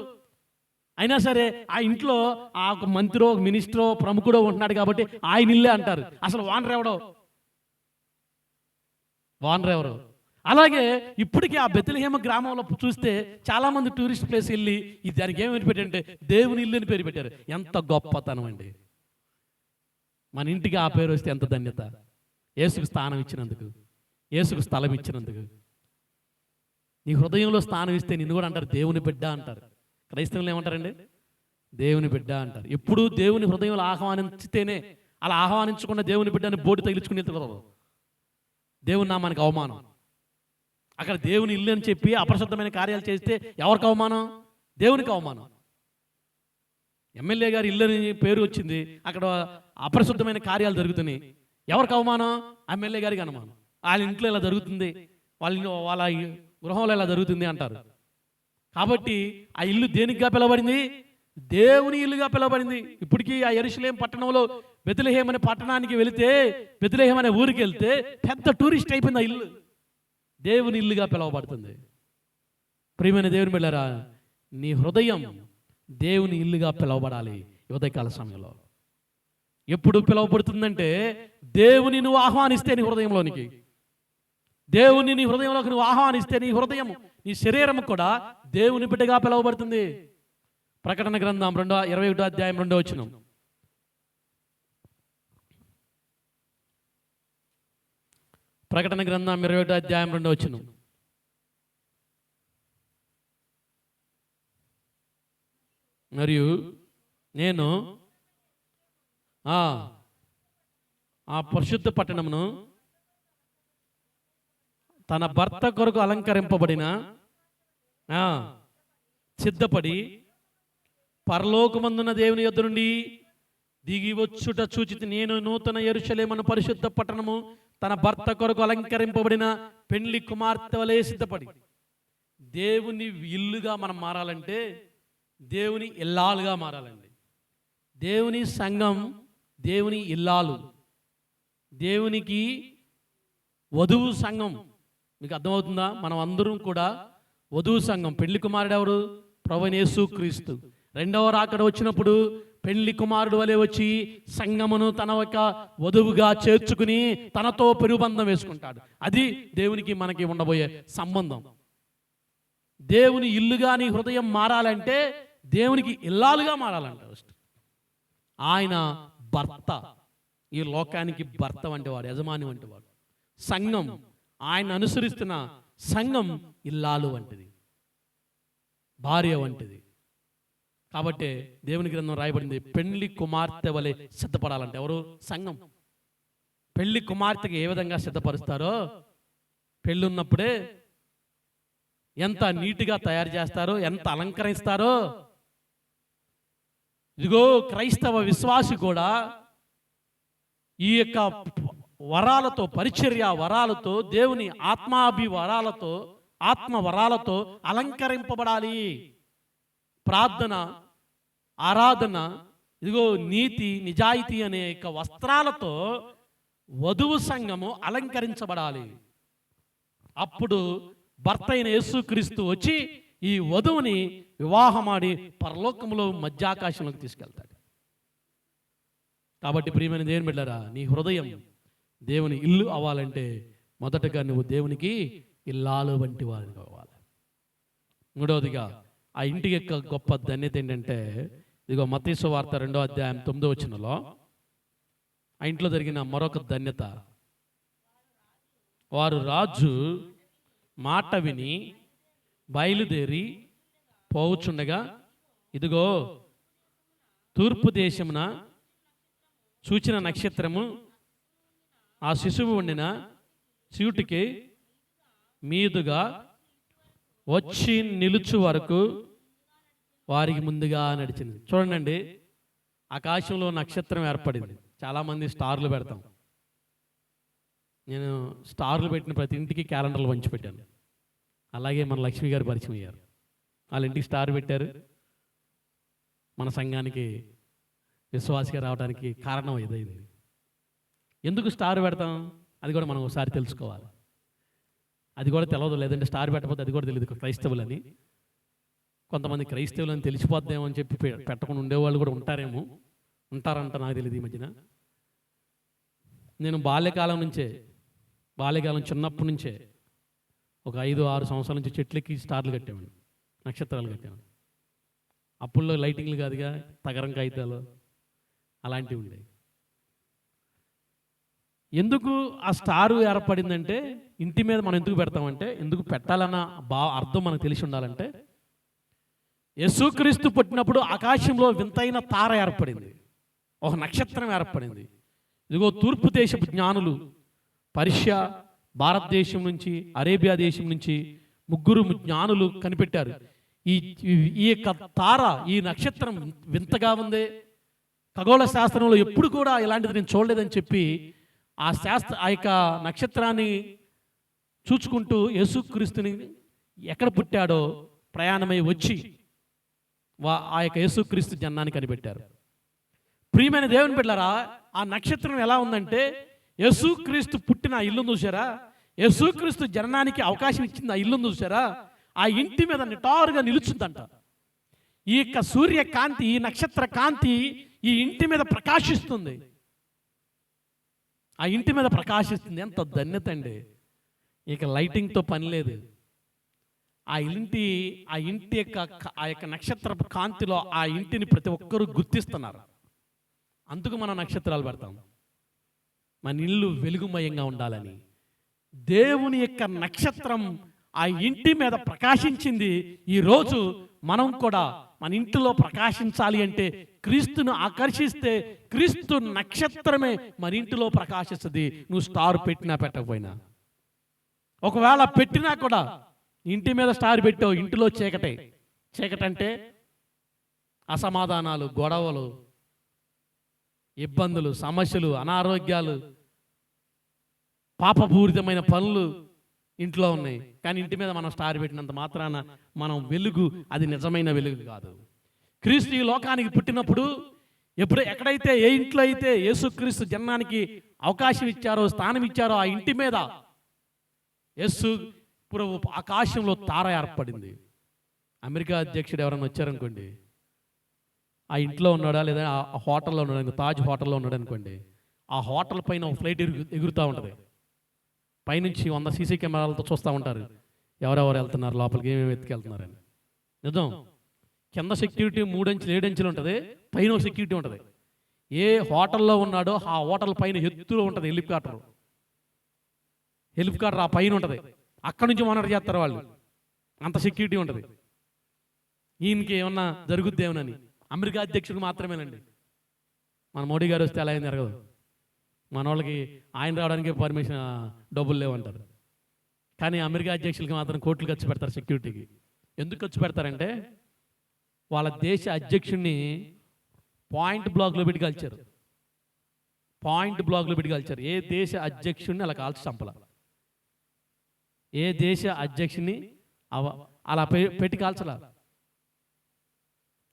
అయినా సరే ఆ ఇంట్లో ఆ ఒక మంత్రో మినిస్టరో ప్రముఖుడో ఉంటున్నాడు కాబట్టి ఆయన ఇల్లే అంటారు. అసలు వానరు ఎవడో? వానరు ఎవరు? అలాగే ఇప్పటికీ ఆ బెత్లెహేము గ్రామంలో చూస్తే చాలామంది టూరిస్ట్ ప్లేస్ వెళ్ళి ఇది దానికి ఏమని పెట్టారంటే దేవుని ఇల్లు అని పేరు పెట్టారు. ఎంత గొప్పతనం అండి! మన ఇంటికి ఆ పేరు వస్తే ఎంత ధన్యత! యేసుకు స్థానం ఇచ్చినందుకు, యేసుకు స్థలం ఇచ్చినందుకు. నీ హృదయంలో స్థానం ఇస్తే నిన్ను కూడా అంటారు దేవుని బిడ్డ అంటారు. క్రైస్తవులు ఏమంటారండి? దేవుని బిడ్డ అంటారు. ఎప్పుడు దేవుని హృదయంలో ఆహ్వానించితేనే, అలా ఆహ్వానించకుండా దేవుని బిడ్డని బోర్డు తగిలించుకుని దేవుని నామానికి అవమానం. అక్కడ దేవుని ఇల్లు అని చెప్పి అపరిశుద్ధమైన కార్యాలు చేస్తే ఎవరికి అవమానం? దేవునికి అవమానం. ఎమ్మెల్యే గారి ఇల్లు అని పేరు వచ్చింది, అక్కడ అపరిశుద్ధమైన కార్యాలు జరుగుతున్నాయి, ఎవరికి అవమానం? ఎమ్మెల్యే గారికి అనుమానం. వాళ్ళ ఇంట్లో ఇలా జరుగుతుంది, వాళ్ళ గృహంలో ఇలా జరుగుతుంది అంటారు. కాబట్టి ఆ ఇల్లు దేనికిగా పిలవబడింది? దేవుని ఇల్లుగా పిలవబడింది. ఇప్పటికీ ఆ యెరూషలేము పట్టణంలో బెత్లెహేము అనే పట్టణానికి వెళితే, బెత్లెహేము అనే ఊరికి వెళ్తే పెద్ద టూరిస్ట్ అయిపోయింది ఆ ఇల్లు. దేవుని ఇల్లుగా పిలవబడుతుంది. ప్రియమైన దేవుని బిడ్డలారా, నీ హృదయం దేవుని ఇల్లుగా పిలవబడాలి. ఉదయకాల సమయంలో ఎప్పుడు పిలవబడుతుందంటే దేవుని నువ్వు ఆహ్వానిస్తే నీ హృదయంలోనికి, దేవుని నీ హృదయంలోకి నువ్వు ఆహ్వానిస్తే నీ హృదయం, నీ శరీరం కూడా దేవుని బిడ్డగా పిలవబడుతుంది. ప్రకటన గ్రంథం 21వ అధ్యాయం 2వ వచనం. ప్రకటన గ్రంథం 21వ అధ్యాయం 2వ వచనం. మరియు నేను ఆ పరిశుద్ధ పట్టణమును తన భర్త కొరకు అలంకరింపబడిన సిద్ధపడి పరలోకమందున్న దేవుని యొద్ద నుండి దిగి వచ్చుట చూచితి. నేను నూతన యెరూషలేమును పరిశుద్ధ పట్టణము తన భర్త కొరకు అలంకరింపబడిన పెండ్లి కుమార్తె వలె సిద్ధపడి. దేవుని ఇల్లుగా మనం మారాలంటే దేవుని ఇల్లాలుగా మారాలండి. దేవుని సంఘం దేవుని ఇల్లాలు, దేవునికి వధువు సంఘం. మీకు అర్థమవుతుందా? మనం అందరం కూడా వధువు సంఘం. పెళ్లి కుమారుడు ఎవరు? ప్రభువైన యేసుక్రీస్తు. రెండవ రాకడ వచ్చినప్పుడు పెళ్లి కుమారుడు వలె వచ్చి సంఘమును తన యొక్క వధువుగా చేర్చుకుని తనతో పెనుబంధం వేసుకుంటాడు. అది దేవునికి మనకి ఉండబోయే సంబంధం. దేవుని ఇల్లుగా నీ హృదయం మారాలంటే దేవునికి ఇల్లాలుగా మారాలంట. ఆయన భర్త, ఈ లోకానికి భర్త వంటివాడు, యజమాని వంటివాడు. సంఘం, ఆయన అనుసరిస్తున్న సంఘం ఇల్లాలు వంటిది, భార్య వంటిది. కాబట్టి దేవుని గ్రంథం రాయబడింది పెళ్లి కుమార్తె వలె సిద్ధపడాలంటే. ఎవరు? సంఘం. పెళ్లి కుమార్తెకి ఏ విధంగా సిద్ధపరుస్తారో, పెళ్ళి ఉన్నప్పుడే ఎంత నీట్గా తయారు చేస్తారో, ఎంత అలంకరిస్తారో. ఇదిగో క్రైస్తవ విశ్వాసి కూడా ఈ యొక్క వరాలతో, పరిచర్య వరాలతో, దేవుని ఆత్మాభి వరాలతో, ఆత్మ వరాలతో అలంకరింపబడాలి. ప్రార్థన, ఆరాధన, ఇదిగో నీతి, నిజాయితీ అనే యొక్క వస్త్రాలతో వధువు సంఘము అలంకరించబడాలి. అప్పుడు భర్త అయిన యేసుక్రీస్తు వచ్చి ఈ వధువుని వివాహమాడి పరలోకములో మధ్యాకాశంలోకి తీసుకెళ్తాడు. కాబట్టి ప్రియమైన దేవుని బిడ్డలారా, నీ హృదయం దేవుని ఇల్లు అవ్వాలంటే మొదటగా నువ్వు దేవునికి ఇల్లాలు వంటి వారిని కావాలి. మూడవదిగా ఆ ఇంటి యొక్క గొప్ప ధన్యత ఏంటంటే, ఇదిగో మత్తయి సువార్త 2వ అధ్యాయం 9వ వచనంలో ఆ ఇంట్లో జరిగిన మరొక ధన్యత, వారు రాజు మాట విని బయలుదేరి పోవుచుండగా ఇదిగో తూర్పు దేశమున సూచన నక్షత్రము ఆ శిశువు ఉండిన చీటికి మీదుగా వచ్చి నిలుచు వరకు వారికి ముందుగా నడిచింది. చూడండి, ఆకాశంలో నక్షత్రం ఏర్పడింది. చాలామంది స్టార్లు పెడతాం. నేను స్టార్లు పెట్టిన ప్రతి ఇంటికి క్యాలెండర్లు పంచిపెట్టాను. అలాగే మన లక్ష్మి గారు పరిచయం అయ్యారు. వాళ్ళ ఇంటికి స్టార్ పెట్టారు. మన సంఘానికి విశ్వాసిగా రావడానికి కారణం ఇదైంది. ఎందుకు స్టార్ పెడతాం అది కూడా మనం ఒకసారి తెలుసుకోవాలి. అది కూడా తెలియదు, లేదంటే స్టార్ పెట్టకపోతే అది కూడా తెలియదు క్రైస్తవులని. కొంతమంది క్రైస్తవులు అని తెలిసిపోద్దేమో అని చెప్పి పెట్టకుండా ఉండేవాళ్ళు కూడా ఉంటారంట, నాకు తెలియదు. ఈ మధ్యన నేను బాల్యకాలం చిన్నప్పటి నుంచే ఒక 5-6 సంవత్సరాల నుంచి చెట్లకి స్టార్లు కట్టామండి, నక్షత్రాలు కట్టాము. అప్పుల్లో లైటింగ్లు కాదుగా, తగరం కాగితాలు అలాంటివి ఉండేవి. ఎందుకు ఆ స్టారు ఏర్పడిందంటే, ఇంటి మీద మనం ఎందుకు పెడతామంటే, ఎందుకు పెట్టాలన్న అర్థం మనకు తెలిసి ఉండాలంటే, యేసుక్రీస్తు పుట్టినప్పుడు ఆకాశంలో వింతైన తార ఏర్పడింది, ఒక నక్షత్రం ఏర్పడింది. ఇదిగో తూర్పు దేశపు జ్ఞానులు పర్షియా, భారతదేశం నుంచి, అరేబియా దేశం నుంచి 3 జ్ఞానులు కనిపెట్టారు. ఈ యొక్క తార, ఈ నక్షత్రం వింతగా ఉంది, ఖగోళ శాస్త్రంలో ఎప్పుడు కూడా ఇలాంటిది నేను చూడలేదని చెప్పి ఆ యొక్క నక్షత్రాన్ని చూచుకుంటూ యేసుక్రీస్తుని ఎక్కడ పుట్టాడో ప్రయాణమై వచ్చి ఆ యొక్క యేసుక్రీస్తు జన్మాన్ని కనిపెట్టారు. ప్రియమైన దేవుని బిడ్డలారా, ఆ నక్షత్రం ఎలా ఉందంటే, యేసుక్రీస్తు పుట్టిన ఆ ఇల్లు చూసారా, యేసుక్రీస్తు జననానికి అవకాశం ఇచ్చింది ఆ ఇల్లు చూసారా, ఆ ఇంటి మీద నిటారుగా నిలుచుందంట. ఈ యొక్క సూర్యకాంతి, ఈ నక్షత్ర కాంతి ఈ ఇంటి మీద ప్రకాశిస్తుంది. ఆ ఇంటి మీద ప్రకాశిస్తుంది. ఎంత ధన్యత అండి. ఇక లైటింగ్తో పని లేదు. ఆ ఇంటి యొక్క నక్షత్ర కాంతిలో ఆ ఇంటిని ప్రతి ఒక్కరూ గుర్తిస్తున్నారు. అందుకు మనం నక్షత్రాలు పెడతాం, మన ఇల్లు వెలుగుమయంగా ఉండాలని. దేవుని యొక్క నక్షత్రం ఆ ఇంటి మీద ప్రకాశించింది. ఈరోజు మనం కూడా మన ఇంటిలో ప్రకాశించాలి అంటే, క్రీస్తును ఆకర్షిస్తే క్రీస్తు నక్షత్రమే మన ఇంటిలో ప్రకాశిస్తుంది. నువ్వు స్టార్ పెట్టినా పెట్టకపోయినా, ఒకవేళ పెట్టినా కూడా ఇంటి మీద స్టార్ పెట్టావు, ఇంటిలో చీకటంటే అసమాధానాలు, గొడవలు, ఇబ్బందులు, సమస్యలు, అనారోగ్యాలు, పాపపూరితమైన పనులు ఇంట్లో ఉన్నాయి. కానీ ఇంటి మీద మనం స్టార్ పెట్టినంత మాత్రాన మనం వెలుగు, అది నిజమైన వెలుగు కాదు. క్రీస్తు ఈ లోకానికి పుట్టినప్పుడు ఎక్కడైతే, ఏ ఇంట్లో అయితే యేసుక్రీస్తు జన్మానికి అవకాశం ఇచ్చారో, స్థానం ఇచ్చారో, ఆ ఇంటి మీద యేసు ప్రభు ఆకాశంలో తార ఏర్పడింది. అమెరికా అధ్యక్షుడు ఎవరైనా వచ్చారనుకోండి, ఆ ఇంట్లో ఉన్నాడా లేదా ఆ హోటల్లో ఉన్నాడు, తాజ్ హోటల్లో ఉన్నాడు అనుకోండి, ఆ హోటల్ పైన ఒక ఫ్లైట్ ఎగురుతూ ఉంటుంది. పైనుంచి 100 సీసీ కెమెరాలతో చూస్తూ ఉంటారు, ఎవరెవరు వెళ్తున్నారు లోపలికి, ఏమేమి ఎత్తుకెళ్తున్నారని. నిజం. కింద సెక్యూరిటీ 3 అంచెలు 7 అంచెలు ఉంటుంది, పైన సెక్యూరిటీ ఉంటుంది. ఏ హోటల్లో ఉన్నాడో ఆ హోటల్ పైన ఎత్తులో ఉంటుంది హెలికాప్టర్ ఆ పైన ఉంటుంది. అక్కడి నుంచి మానిటర్ చేస్తారు వాళ్ళు, అంత సెక్యూరిటీ ఉంటుంది. ఈయనకి ఏమన్నా జరుగుద్దేమోనని. అమెరికా అధ్యక్షుడు మాత్రమేనండి. మన మోడీ గారు వస్తే అలా ఏం జరగదు. మన వాళ్ళకి ఆయన రావడానికి పర్మిషన్, డబ్బులు లేవంటారు. కానీ అమెరికా అధ్యక్షులకి మాత్రం కోట్లు ఖర్చు పెడతారు సెక్యూరిటీకి. ఎందుకు ఖర్చు పెడతారంటే, వాళ్ళ దేశ అధ్యక్షుడిని పాయింట్ బ్లాక్లో పెట్టి కాల్చారు. ఏ దేశ అధ్యక్షుడిని అలా కాల్చి చంపల. ఏ దేశ అధ్యక్షుడిని అలా పెట్టి కాల్చలా.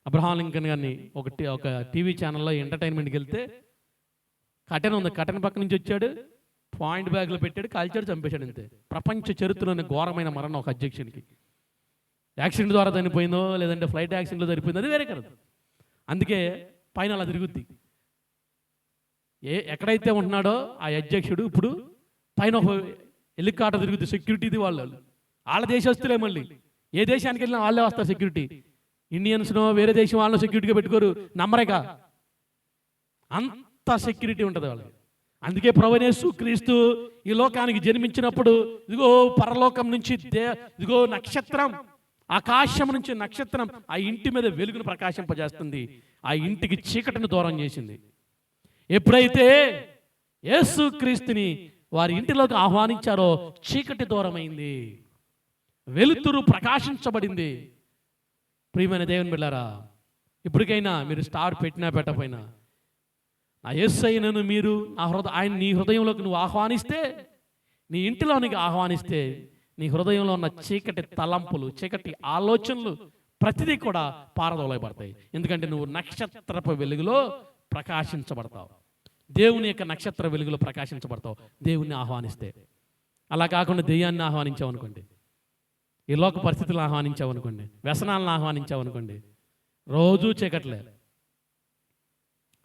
అబ్రహాం లింకన్ గారిని ఒక టీవీ ఛానల్లో ఎంటర్టైన్మెంట్కి వెళ్తే కటెన్ ఉంది, కటెన్ పక్క నుంచి వచ్చాడు, పాయింట్ బ్యాగ్లో పెట్టాడు, కాల్చాడు, చంపేశాడు, అంతే. ప్రపంచ చరిత్రలోని ఘోరమైన మరణం ఒక అధ్యక్షునికి. యాక్సిడెంట్ ద్వారా చనిపోయిందో లేదంటే ఫ్లైట్ యాక్సిడెంట్లో చనిపోయిందో అది వేరే కదా. అందుకే పైన అలా తిరుగుద్ది. ఎక్కడైతే ఉంటున్నాడో ఆ అధ్యక్షుడు ఇప్పుడు పైన ఒక హెలికాప్టర్ తిరుగుద్ది, సెక్యూరిటీది వాళ్ళ దేశస్తులే. మళ్ళీ ఏ దేశానికి వెళ్ళినా వాళ్ళే వస్తారు సెక్యూరిటీ. ఇండియన్స్నో వేరే దేశం వాళ్ళని సెక్యూరిటీగా పెట్టుకోరు, నమ్మరేగా, అంత సెక్యూరిటీ ఉంటుంది వాళ్ళకి. అందుకే ప్రభువైన యేసుక్రీస్తు ఈ లోకానికి జన్మించినప్పుడు ఇదిగో పరలోకం నుంచి ఇదిగో నక్షత్రం, ఆకాశం నుంచి నక్షత్రం ఆ ఇంటి మీద వెలుగును ప్రకాశింపజేస్తుంది, ఆ ఇంటికి చీకటిని దూరం చేసింది. ఎప్పుడైతే యేసుక్రీస్తుని వారి ఇంటిలోకి ఆహ్వానించారో చీకటి దూరమైంది, వెలుతురు ప్రకాశించబడింది. ప్రియమైన దేవుని బిడ్డలారా, ఇప్పటికైనా మీరు స్టార్ పెట్టినా పెట్టకపోయినా ఆ యేసయ్యను మీరు ఆయన నీ హృదయంలోకి నువ్వు ఆహ్వానిస్తే, నీ ఇంటిలోనికి ఆహ్వానిస్తే నీ హృదయంలో ఉన్న చీకటి తలంపులు, చీకటి ఆలోచనలు ప్రతిదీ కూడా పారదోలబడతాయి. ఎందుకంటే నువ్వు నక్షత్రపు వెలుగులో ప్రకాశించబడతావు, దేవుని యొక్క నక్షత్ర వెలుగులో ప్రకాశించబడతావు దేవుణ్ణి ఆహ్వానిస్తే. అలా కాకుండా దెయ్యాన్ని ఆహ్వానించావు అనుకోండి, ఈ లోక పరిస్థితులను ఆహ్వానించావు అనుకోండి, వ్యసనాలను ఆహ్వానించావు అనుకోండి, రోజూ చీకట్లే,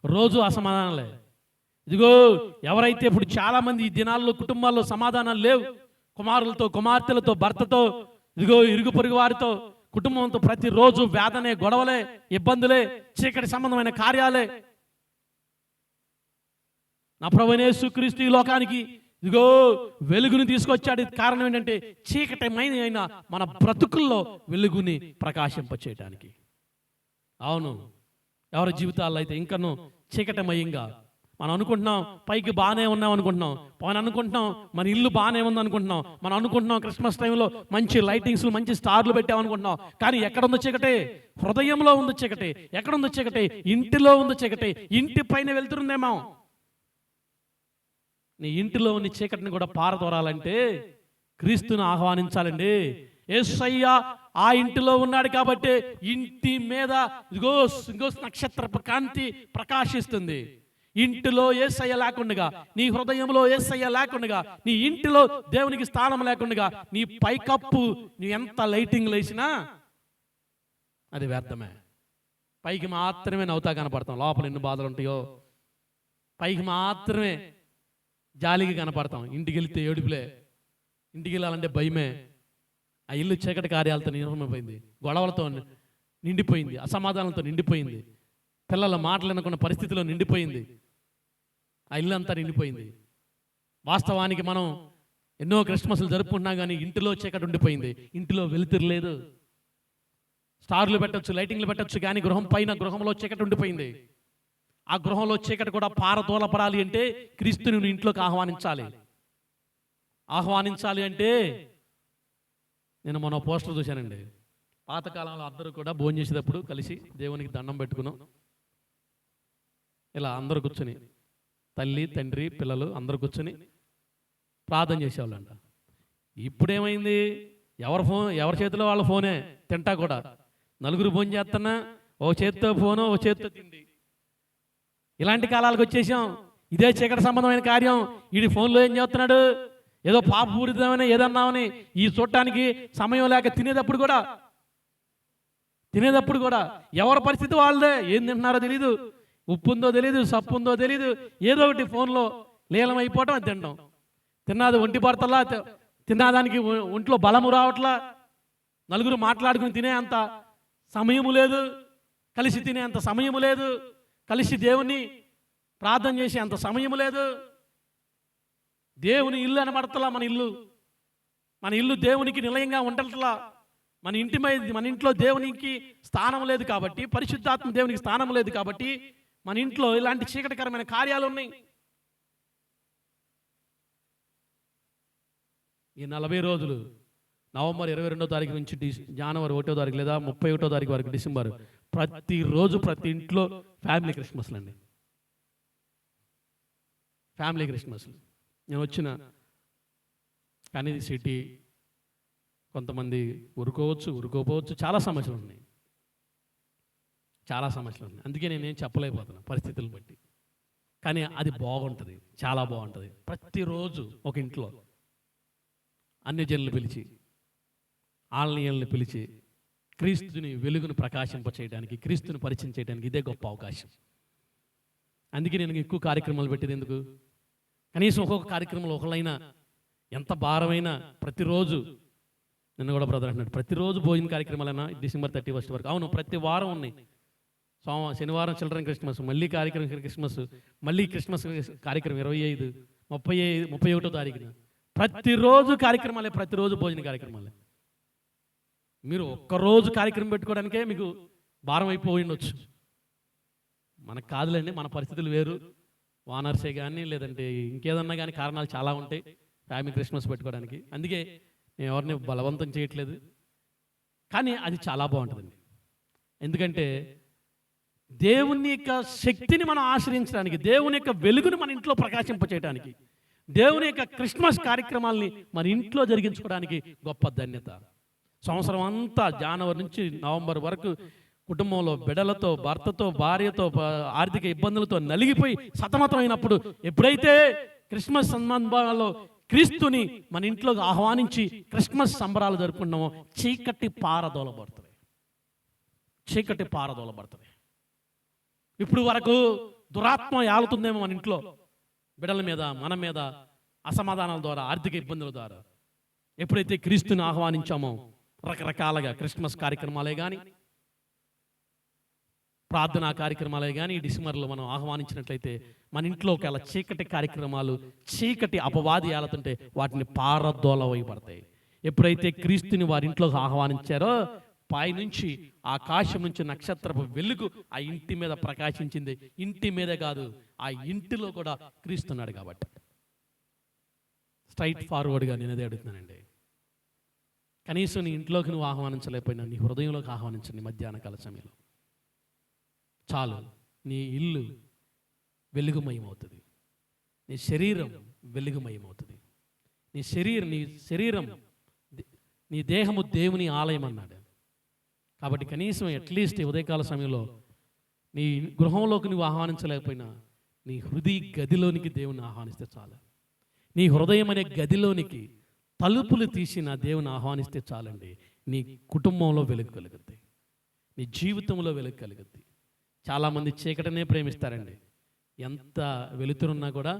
రోజు అసమాధానాలే. ఇదిగో ఎవరైతే ఇప్పుడు చాలామంది ఈ దినాల్లో కుటుంబాల్లో సమాధానాలు లేవు, కుమారులతో, కుమార్తెలతో, భర్తతో, ఇదిగో ఇరుగు పొరుగు వారితో, కుటుంబంతో ప్రతిరోజు వేదనే, గొడవలే, ఇబ్బందులే, చీకటి సంబంధమైన కార్యాలే. నా ప్రభువైన యేసుక్రీస్తు ఈ లోకానికి ఇదిగో వెలుగుని తీసుకొచ్చాడు. కారణం ఏంటంటే చీకటమైన అయిన మన బ్రతుకుల్లో వెలుగుని ప్రకాశింపచేయడానికి. అవును, ఎవరి జీవితాల్లో అయితే ఇంకనూ చీకటమయంగా మనం అనుకుంటున్నాం పైకి బాగానే ఉన్నాం అనుకుంటున్నాం, మనం అనుకుంటున్నాం మన ఇల్లు బాగానే ఉంది అనుకుంటున్నాం, మనం అనుకుంటున్నాం క్రిస్మస్ టైంలో మంచి లైటింగ్స్, మంచి స్టార్లు పెట్టామనుకుంటున్నాం. కానీ ఎక్కడుందో చీకటి? హృదయంలో ఉంది చీకటి. ఎక్కడుందో చీకటి? ఇంటిలో ఉంది చీకటి. ఇంటి పైన వెళ్తుందేమో. నీ ఇంటిలో ఉన్న చీకటిని కూడా పారదోరాలంటే క్రీస్తుని ఆహ్వానించాలండి. యేసయ్య ఆ ఇంటిలో ఉన్నాడు కాబట్టి ఇంటి మీద ఇదిగో నక్షత్రపు కాంతి ప్రకాశిస్తుంది. ఇంటిలో యేసయ్య లేకుండా, నీ హృదయంలో యేసయ్య లేకుండా, నీ ఇంటిలో దేవునికి స్థానం లేకుండా నీ పైకప్పు నీ ఎంత లైటింగ్ లేసినా అది వ్యర్థమే. పైకి మాత్రమే నవ్వుతా కనపడతాం, లోపల ఎన్ని బాధలు ఉంటాయో. పైకి మాత్రమే జాలిగా కనపడతాం, ఇంటికి వెళ్తే ఏడుపులే, ఇంటికి వెళ్ళాలంటే భయమే. ఆ ఇల్లు చీకటి కార్యాలతో నిర్మమైపోయింది, గొడవలతో నిండిపోయింది, అసమాధానంతో నిండిపోయింది, పిల్లల మాటలు అనుకున్న పరిస్థితిలో నిండిపోయింది, ఆ ఇల్లు అంతా నిండిపోయింది. వాస్తవానికి మనం ఎన్నో క్రిస్మస్లు జరుపుకుంటున్నాం కానీ ఇంటిలో చీకటి ఉండిపోయింది, ఇంటిలో వెలుతురు లేదు. స్టార్లు పెట్టచ్చు, లైటింగ్లు పెట్టచ్చు, కానీ గృహం పైన గృహంలో చీకటి ఉండిపోయింది. ఆ గృహంలో చీకటి కూడా పారదోలపడాలి అంటే క్రీస్తుని నువ్వు ఇంట్లోకి ఆహ్వానించాలి. ఆహ్వానించాలి అంటే నేను మొన్న పోస్టర్ చూశానండి. పాతకాలంలో అందరూ కూడా భోజనం చేసేటప్పుడు కలిసి దేవునికి దండం పెట్టుకున్నాం, ఇలా అందరూ కూర్చొని, తల్లి, తండ్రి, పిల్లలు అందరూ కూర్చొని ప్రార్థన చేసేవాళ్ళంట. ఇప్పుడేమైంది? ఎవరి చేతిలో వాళ్ళ ఫోనే, తింటా కూడా నలుగురు భోజనం చేస్తున్నా ఓ చేత్తో ఫోను, ఓ చేత్తో తిండి. ఇలాంటి కాలాలకు వచ్చేసాం. ఇదే చీకటి సంబంధమైన కార్యం. వీడి ఫోన్లో ఏం చేస్తున్నాడు, ఏదో పాపపూరితమైన ఏదన్నామని ఈ చూడటానికి సమయం లేక తినేటప్పుడు కూడా ఎవరి పరిస్థితి వాళ్ళదే. ఏం తింటున్నారో తెలీదు, ఉప్పు ఉందో తెలీదు, సప్పు ఉందో తెలీదు, ఏదో ఒకటి ఫోన్లో లీలమైపోవటం, అది తినడం. తిన్నది ఒంటి పడతలా, తిన్నదానికి ఒంట్లో బలము రావట్లా, నలుగురు మాట్లాడుకుని తినే అంత సమయము లేదు, కలిసి తినే అంత సమయము లేదు, కలిసి దేవుణ్ణి ప్రార్థన చేసే అంత సమయము లేదు. దేవుని ఇల్లు అనబడతలా మన ఇల్లు దేవునికి నిలయంగా ఉండట్లా. మన ఇంట్లో దేవునికి స్థానం లేదు కాబట్టి, పరిశుద్ధాత్మ దేవునికి స్థానం లేదు కాబట్టి మన ఇంట్లో ఇలాంటి చీకటికరమైన కార్యాలు ఉన్నాయి. ఈ 40 రోజులు నవంబర్ 22వ తారీఖు నుంచి జనవరి 1వ తారీఖు లేదా 31వ తారీఖు వరకు డిసెంబర్, ప్రతిరోజు ప్రతి ఇంట్లో ఫ్యామిలీ క్రిస్మస్లు అండి, ఫ్యామిలీ క్రిస్మస్లు. నేను వచ్చిన కానీ సిటీ కొంతమంది ఊరుకోపోవచ్చు, చాలా సమస్యలు ఉన్నాయి. అందుకే నేనేం చెప్పలేకపోతున్నాను పరిస్థితులను బట్టి. కానీ అది బాగుంటుంది, చాలా బాగుంటుంది. ప్రతిరోజు ఒక ఇంట్లో అన్ని జనులు పిలిచి, ఆలనీయులను పిలిచి క్రీస్తుని వెలుగును ప్రకాశింపచేయడానికి, క్రీస్తుని పరిచయం చేయడానికి ఇదే గొప్ప అవకాశం. అందుకే నేను ఎక్కువ కార్యక్రమాలు పెట్టేది ఎందుకు? కనీసం ఒక్కొక్క కార్యక్రమంలో ఒకళ్ళైనా, ఎంత భారమైనా ప్రతిరోజు, నిన్న కూడా బ్రదర్ అంటున్నాడు, ప్రతిరోజు భోజన కార్యక్రమాలైనా December 31 వరకు. అవును, ప్రతి వారం ఉన్నాయి. శనివారం చిల్డ్రన్ క్రిస్మస్, మళ్ళీ కార్యక్రమం క్రిస్మస్, మళ్ళీ క్రిస్మస్ కార్యక్రమం 25, 31వ తారీఖున. ప్రతిరోజు కార్యక్రమాలే, ప్రతిరోజు భోజన కార్యక్రమాలే. మీరు ఒక్కరోజు కార్యక్రమం పెట్టుకోవడానికే మీకు భారం అయిపోయి ఉండొచ్చు. మనకు కాదులేండి, మన పరిస్థితులు వేరు. వానర్సే కానీ లేదంటే ఇంకేదన్నా కానీ కారణాలు చాలా ఉంటాయి ఫ్యామిలీ క్రిస్మస్ పెట్టుకోవడానికి. అందుకే నేను ఎవరిని బలవంతం చేయట్లేదు, కానీ అది చాలా బాగుంటుందండి. ఎందుకంటే దేవుని యొక్క శక్తిని మనం ఆశ్రయించడానికి, దేవుని యొక్క వెలుగుని మన ఇంట్లో ప్రకాశింపచేయడానికి, దేవుని యొక్క క్రిస్మస్ కార్యక్రమాల్ని మన ఇంట్లో జరిగించుకోవడానికి గొప్ప ధన్యత. సంవత్సరం అంతా జనవరి నుంచి నవంబర్ వరకు కుటుంబంలో బిడ్డలతో, భర్తతో, భార్యతో, ఆర్థిక ఇబ్బందులతో నలిగిపోయి సతమతమైనప్పుడు ఎప్పుడైతే క్రిస్మస్ సందర్భాలలో క్రీస్తుని మన ఇంట్లోకి ఆహ్వానించి క్రిస్మస్ సంబరాలు జరుపుకున్నామో చీకటి పారదోలబడుతుంది, చీకటి పారదోలబడుతుంది. ఇప్పుడు వరకు దురాత్మ యాలుతుందేమో మన ఇంట్లో, బిడ్డల మీద, మన మీద, అసమాధానాల ద్వారా, ఆర్థిక ఇబ్బందుల ద్వారా. ఎప్పుడైతే క్రీస్తుని ఆహ్వానించామో రకరకాలుగా క్రిస్మస్ కార్యక్రమాలే కానీ, ప్రార్థనా కార్యక్రమాలే కానీ డిసెంబర్లో మనం ఆహ్వానించినట్లయితే మన ఇంట్లో ఒకవేళ చీకటి కార్యక్రమాలు, చీకటి అపవాది ఏలుతుంటే వాటిని పారదోలవేయబడతాయి. ఎప్పుడైతే క్రీస్తుని వారి ఇంట్లోకి ఆహ్వానించారో పైనుంచి, ఆకాశం నుంచి నక్షత్రపు వెలుగు ఆ ఇంటి మీద ప్రకాశించింది. ఇంటి మీద కాదు, ఆ ఇంటిలో కూడా క్రీస్తున్నాడు. కాబట్టి స్ట్రైట్ ఫార్వర్డ్గా నేను అదే అడుగుతున్నానండి. కనీసం నీ ఇంట్లోకి నువ్వు ఆహ్వానించలేకపోయినా నీ హృదయంలోకి ఆహ్వానించండి. మధ్యాహ్న కాల సమయంలో చాలు, నీ ఇల్లు వెలుగుమయమవుతుంది, నీ శరీరం వెలుగుమయమవుతుంది. నీ శరీరం, నీ దేహము దేవుని ఆలయం అన్నాడు. కాబట్టి కనీసం అట్లీస్ట్ ఉదయకాల సమయంలో నీ గృహంలోకి నువ్వు ఆహ్వానించలేకపోయినా నీ హృదయ గదిలోనికి దేవుని ఆహ్వానిస్తే చాలు. నీ హృదయం అనే గదిలోనికి తలుపులు తీసి నా దేవుని ఆహ్వానిస్తే చాలండి. నీ కుటుంబంలో వెలుగు కలుగుద్ది, నీ జీవితంలో వెలుగు కలుగుద్ది. చాలామంది చీకటినే ప్రేమిస్తారండి. ఎంత వెలుతురున్నా కూడా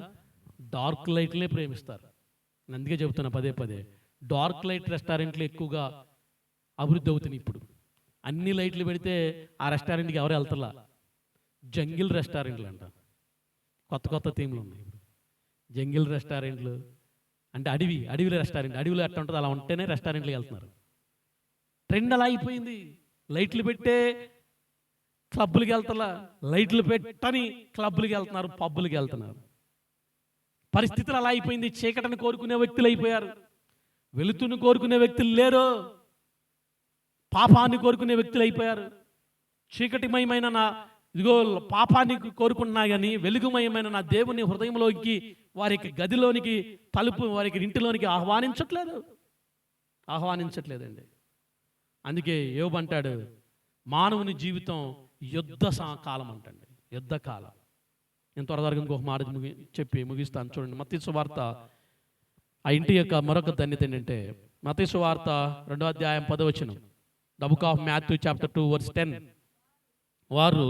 డార్క్ లైట్లే ప్రేమిస్తారు. నేను అందుకే చెబుతున్నా పదే పదే, డార్క్ లైట్ రెస్టారెంట్లు ఎక్కువగా అభివృద్ధి అవుతున్నాయి. ఇప్పుడు అన్ని లైట్లు పెడితే ఆ రెస్టారెంట్కి ఎవరు వెళ్తలా. జంగిల్ రెస్టారెంట్లు అంట, కొత్త కొత్త థీమ్లు ఉన్నాయి ఇప్పుడు. జంగిల్ రెస్టారెంట్లు అంటే అడవిలో రెస్టారెంట్, అడవిలో ఎట్లా ఉంటుందో అలా ఉంటేనే రెస్టారెంట్కి వెళ్తున్నారు. ట్రెండ్ అలా అయిపోయింది. లైట్లు పెట్టే క్లబ్బులకి వెళ్తలా, లైట్లు పెట్టని క్లబ్బులకి వెళ్తున్నారు, పబ్బులకి వెళ్తున్నారు. పరిస్థితులు అలా అయిపోయింది. చీకటిని కోరుకునే వ్యక్తులు అయిపోయారు, వెలుతురుని కోరుకునే వ్యక్తులు లేరు, పాపాన్ని కోరుకునే వ్యక్తులు అయిపోయారు. చీకటిమయమైన నా ఇదిగో పాపాన్ని కోరుకున్నా కానీ వెలుగుమయమైన నా దేవుని హృదయంలోకి, వారికి గదిలోనికి, తలుపు వారికి ఇంటిలోనికి ఆహ్వానించట్లేదండి. అందుకే యోబు అంటాడు, మానవుని జీవితం యుద్ధ కాలం అంటండి, యుద్ధ కాలం. నేను త్వరగా ఇంకొక మాట చెప్పి ముగిస్తాను. చూడండి, మత్తయి సువార్త ఆ ఇంటి యొక్క మరొక ధన్యత ఏంటంటే, మత్తయి సువార్త 2వ అధ్యాయం 10వ వచనం, the book of Matthew chapter 2 verse 10. వారు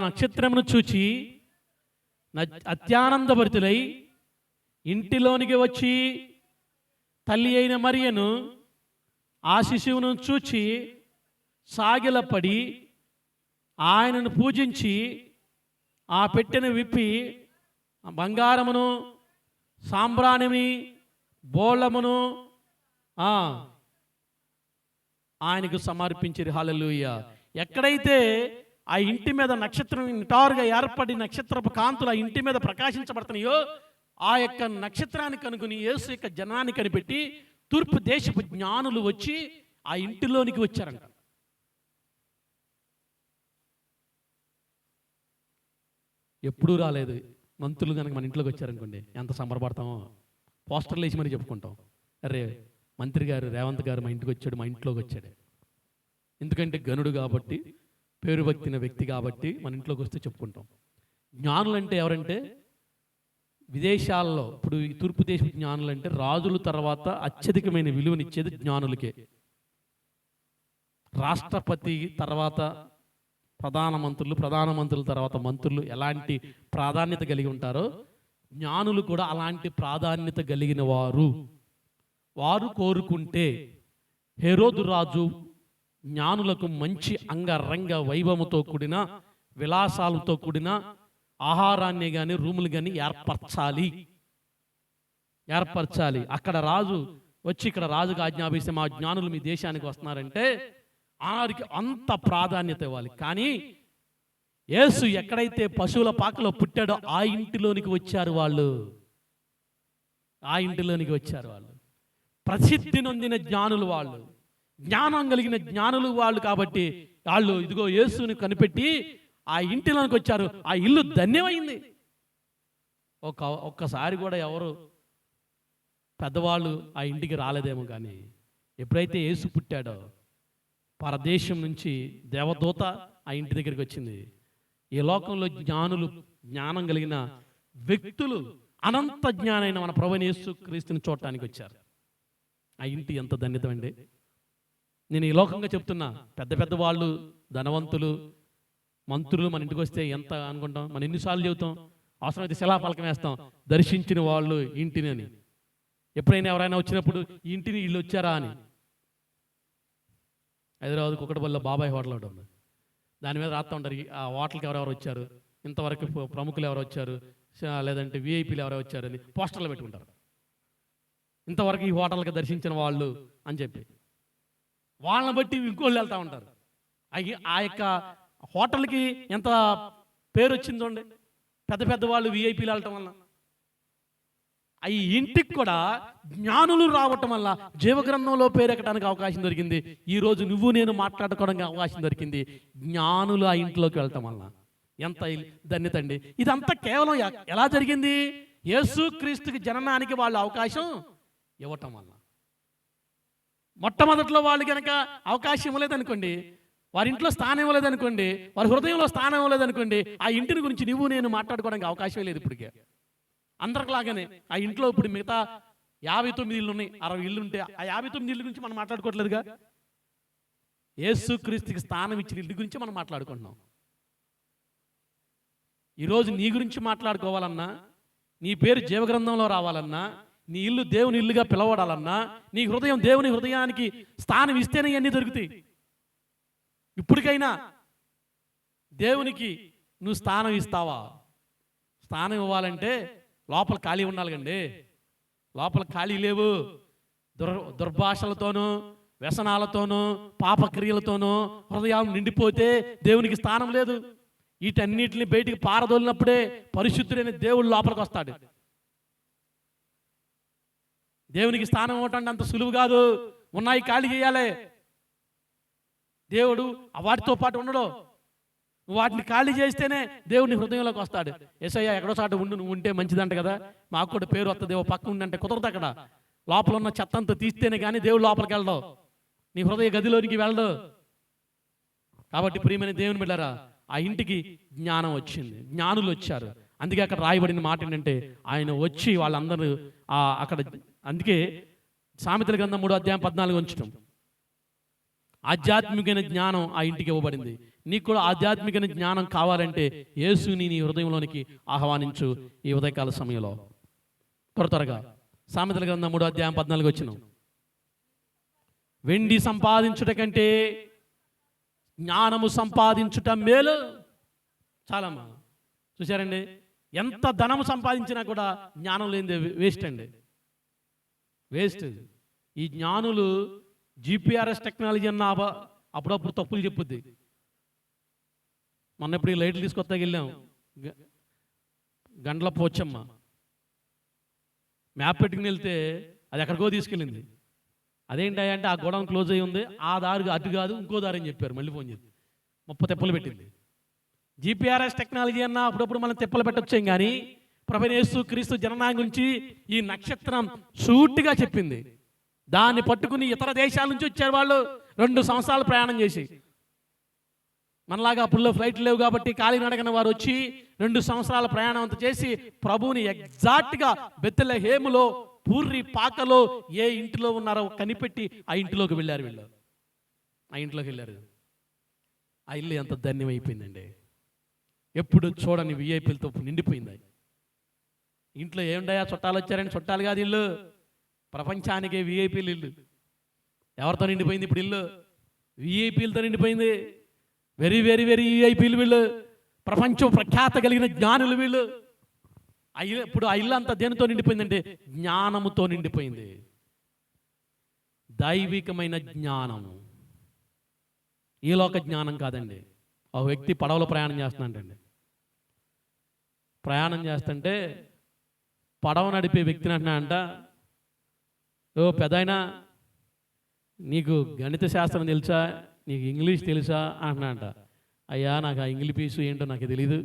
నక్షత్రమును చూచి అత్యానందభరితులై ఇంటిలోనికి వచ్చి తల్లి అయిన మరియను ఆ శిశువును చూచి సాగిలపడి ఆయనను పూజించి ఆ పెట్టెను విప్పి బంగారమును, సాంబ్రాణిని, బోళమును ఆయనకు సమర్పించిరి. హల్లెలూయా. ఎక్కడైతే ఆ ఇంటి మీద నక్షత్రం నిటారుగా ఏర్పడి నక్షత్రపు కాంతులు ఆ ఇంటి మీద ప్రకాశించబడుతున్నాయో ఆ యొక్క నక్షత్రాన్ని కనుగొని యేసు యొక్క జనాన్ని కనిపెట్టి తూర్పు దేశపు జ్ఞానులు వచ్చి ఆ ఇంటిలోనికి వచ్చారంట. ఎప్పుడూ రాలేదు. మంత్రులు కనుక మన ఇంట్లోకి వచ్చారనుకోండి ఎంత సంబరపడతామో. పోస్టర్లు వేసి మరి చెప్పుకుంటాం, అరే మంత్రి గారు రేవంత్ గారు మా ఇంటికి వచ్చాడు, మా ఇంట్లోకి వచ్చాడు. ఎందుకంటే గనుడు కాబట్టి, పేరు భక్తిన వ్యక్తి కాబట్టి మన ఇంట్లోకి వస్తే చెప్పుకుంటాం. జ్ఞానులు అంటే ఎవరంటే విదేశాల్లో ఇప్పుడు ఈ తూర్పు దేశ జ్ఞానులు అంటే రాజుల తర్వాత అత్యధికమైన విలువనిచ్చేది జ్ఞానులకే. రాష్ట్రపతి తర్వాత ప్రధానమంత్రుల తర్వాత మంత్రులు ఎలాంటి ప్రాధాన్యత కలిగి ఉంటారో జ్ఞానులు కూడా అలాంటి ప్రాధాన్యత కలిగిన వారు కోరుకుంటే హెరోదు రాజు జ్ఞానులకు మంచి అంగరంగ వైభవముతో కూడిన విలాసాలతో కూడిన ఆహారాన్ని కానీ రూములు కానీ ఏర్పరచాలి. అక్కడ రాజు వచ్చి ఇక్కడ రాజుకు ఆజ్ఞాపిస్తే మా జ్ఞానులు మీ దేశానికి వస్తున్నారంటే ఆరికి అంత ప్రాధాన్యత ఇవ్వాలి. కానీ యేసు ఎక్కడైతే పశువుల పాకలో పుట్టాడో ఆ ఇంటిలోనికి వచ్చారు వాళ్ళు. ప్రసిద్ధి నొందిన జ్ఞానులు వాళ్ళు, జ్ఞానం కలిగిన జ్ఞానులు వాళ్ళు. కాబట్టి వాళ్ళు ఇదిగో యేసుని కనిపెట్టి ఆ ఇంటిలోనికి వచ్చారు. ఆ ఇల్లు ధన్యమైంది. ఒక్కసారి కూడా ఎవరు పెద్దవాళ్ళు ఆ ఇంటికి రాలేదేమో, కానీ ఎప్పుడైతే యేసు పుట్టాడో పరదేశం నుంచి దేవదూత ఆ ఇంటి దగ్గరికి వచ్చింది. ఈ లోకంలో జ్ఞానం కలిగిన వ్యక్తులు, అనంత జ్ఞానైన మన ప్రభువైన యేసు క్రీస్తుని చూడటానికి వచ్చారు. ఆ ఇంటి ఎంత ధన్యత అండి. నేను ఈ లోకంగా చెప్తున్నా, పెద్ద వాళ్ళు, ధనవంతులు, మంత్రులు మన ఇంటికి వస్తే ఎంత అనుకుంటాం. మనం ఎన్నిసార్లు చెబుతాం, అవసరమైతే శిలాఫలకం వేస్తాం, దర్శించిన వాళ్ళు ఇంటిని అని. ఎప్పుడైనా ఎవరైనా వచ్చినప్పుడు ఈ ఇంటిని వీళ్ళు వచ్చారా అని. హైదరాబాద్ కుక్కడపల్లిలో బాబాయ్ హోటల్ ఒకటి ఉంది, దాని మీద రాస్తూ ఉంటారు ఆ హోటల్కి ఎవరెవరు వచ్చారు, ఇంతవరకు ప్రముఖులు ఎవరు వచ్చారు, లేదంటే విఐపీలు ఎవరు వచ్చారు అని పోస్టర్లు పెట్టుకుంటారు. ఇంతవరకు ఈ హోటల్కి దర్శించిన వాళ్ళు అని చెప్పి వాళ్ళని బట్టి ఇంకోళ్ళు వెళ్తూ ఉంటారు. ఆ యొక్క హోటల్కి ఎంత పేరు వచ్చిందండి, పెద్ద వాళ్ళు విఐపీలు వెళ్ళటం వల్ల. ఈ ఇంటికి కూడా జ్ఞానులు రావటం వల్ల జీవగ్రంథంలో పేరెక్కడానికి అవకాశం దొరికింది. ఈరోజు నువ్వు నేను మాట్లాడుకోవడానికి అవకాశం దొరికింది జ్ఞానులు ఆ ఇంట్లోకి వెళ్ళటం వల్ల. ఎంత ధన్యత అండి. ఇదంతా కేవలం ఎలా జరిగింది? యేసుక్రీస్తుకి జననానికి వాళ్ళు అవకాశం ఇవ్వటం వల్ల. మొట్టమొదట్లో వాళ్ళు కనుక అవకాశం ఇవ్వలేదనుకోండి, వారి ఇంట్లో స్థానం ఇవ్వలేదనుకోండి, వారి హృదయంలో స్థానం ఇవ్వలేదనుకోండి, ఆ ఇంటిని గురించి నువ్వు నేను మాట్లాడుకోవడానికి అవకాశమే లేదు. ఇప్పటికే అందరిలాగానే ఆ ఇంట్లో ఇప్పుడు మిగతా 59 ఇళ్ళు ఉన్నాయి, 60 ఇళ్ళు ఉంటే ఆ 59 ఇళ్ళ గురించి మనం మాట్లాడుకోవట్లేదుగా. యేసుక్రీస్తుకి స్థానం ఇచ్చిన ఇల్లు గురించి మనం మాట్లాడుకుంటున్నాం. ఈరోజు నీ గురించి మాట్లాడుకోవాలన్నా, నీ పేరు జీవగ్రంథంలో రావాలన్నా, నీ ఇల్లు దేవుని ఇల్లుగా పిలవడాలన్నా, నీ హృదయం దేవుని హృదయానికి స్థానం ఇస్తేనే అన్నీ దొరుకుతాయి. ఇప్పటికైనా దేవునికి నువ్వు స్థానం ఇస్తావా? స్థానం ఇవ్వాలంటే లోపల ఖాళీ ఉండాలి కండి. లోపల ఖాళీ లేవు. దుర్భాషలతోనూ, వ్యసనాలతోనూ, పాపక్రియలతోనూ హృదయం నిండిపోతే దేవునికి స్థానం లేదు. వీటన్నిటిని బయటికి పారదోలినప్పుడే పరిశుద్ధుడైన దేవుడు లోపలికి వస్తాడు. దేవునికి స్థానం ఇవ్వటం అంత సులువు కాదు. ఉన్నాయి ఖాళీ చేయాలి. దేవుడు వాటితో పాటు ఉండడు. వాటిని ఖాళీ చేస్తేనే దేవుని హృదయంలోకి వస్తాడు. యేసయ్య ఎక్కడో చాటు నువ్వు ఉంటే మంచిదంట కదా, మాకు కూడా పేరు వస్తుంది, పక్క ఉండంటే కుదరదు. అక్కడ లోపల ఉన్న చెత్త అంతా తీస్తేనే కానీ దేవుడు లోపలికి వెళ్ళడు, నీ హృదయ గదిలోనికి వెళ్ళడు. కాబట్టి ప్రియమైన దేవుని బిడ్డలారా, ఆ ఇంటికి జ్ఞానం వచ్చింది, జ్ఞానులు వచ్చారు. అందుకే అక్కడ రాయబడిన మాట ఏంటంటే ఆయన వచ్చి వాళ్ళందరూ అక్కడ, అందుకే సామెతల గ్రంథం 3:14 ఆధ్యాత్మికమైన జ్ఞానం ఆ ఇంటికి ఇవ్వబడింది. నీకు కూడా ఆధ్యాత్మికమైన జ్ఞానం కావాలంటే యేసుని నీ హృదయంలోనికి ఆహ్వానించు. ఈ ఉదయకాల సమయంలో త్వరగా సామెతల గ్రంథం 3:14 వెండి సంపాదించుట కంటే జ్ఞానము సంపాదించుట మేలు. చాలమ్మా, చూశారండి, ఎంత ధనము సంపాదించినా కూడా జ్ఞానం లేనిదే వేస్ట్ అండి, వేస్ట్. ఈ జ్ఞానులు GPS టెక్నాలజీ అన్న అప్పుడప్పుడు తప్పులు చెప్పుద్ది. మొన్న ఎప్పుడు ఈ లైట్లు తీసుకొస్తాకి వెళ్ళాం, గంటల పోచమ్మ మ్యాప్ పెట్టుకుని వెళ్తే అది ఎక్కడికో తీసుకెళ్ళింది. అదేంటి అంటే ఆ గోడౌన్ క్లోజ్ అయ్యి ఉంది, ఆ దారి అటు కాదు ఇంకో దారి అని చెప్పారు. మళ్ళీ ఫోన్ చేసి 30 తెప్పలు పెట్టింది. GPS టెక్నాలజీ అన్న అప్పుడప్పుడు మనం తెప్పలు పెట్టొచ్చాం, కానీ ప్రభువైన యేసుక్రీస్తు జననాన్ని గురించి ఈ నక్షత్రం సూటిగా చెప్పింది. దాన్ని పట్టుకుని ఇతర దేశాల నుంచి వచ్చారు వాళ్ళు 2 సంవత్సరాలు ప్రయాణం చేసి. మనలాగా అప్పుల్లో ఫ్లైట్లు లేవు కాబట్టి కాలినడకన వారు వచ్చి 2 సంవత్సరాల ప్రయాణం అంతా చేసి ప్రభువుని ఎగ్జాక్ట్గా బెత్లెహేములో పూర్రి పాకలో ఏ ఇంటిలో ఉన్నారో కనిపెట్టి ఆ ఇంటిలోకి వెళ్ళారు వీళ్ళు. ఆ ఇంట్లోకి వెళ్ళారు. ఆ ఇల్లు ఎంత ధన్యమైపోయిందండి. ఎప్పుడు చూడని విఐపీలతో నిండిపోయింది. ఇంట్లో ఏముండయా, చుట్టాలు వచ్చారని? చుట్టాలు కాదు ఇల్లు, ప్రపంచానికే విఐపీలు ఇల్లు. ఎవరితో నిండిపోయింది ఇప్పుడు ఇల్లు? విఐపీలతో నిండిపోయింది. వెరీ వెరీ వెరీ విఐపీలు వీళ్ళు, ప్రపంచం ప్రఖ్యాత కలిగిన జ్ఞానులు వీళ్ళు. ఇప్పుడు ఆ ఇల్లు అంతా దేనితో నిండిపోయిందంటే జ్ఞానముతో నిండిపోయింది. దైవికమైన జ్ఞానము, ఈ లోక జ్ఞానం కాదండి. ఒక వ్యక్తి పడవలో ప్రయాణం చేస్తున్నాడండి. ప్రయాణం చేస్తుంటే పడవ నడిపే వ్యక్తిని అంటున్నాడంట, ఓ పెదాయనా, నీకు గణిత శాస్త్రం తెలుసా, నీకు ఇంగ్లీష్ తెలుసా అంటున్నాడంట. అయ్యా, నాకు ఆ ఇంగ్లీష్ పీసు ఏంటో నాకు తెలియదు,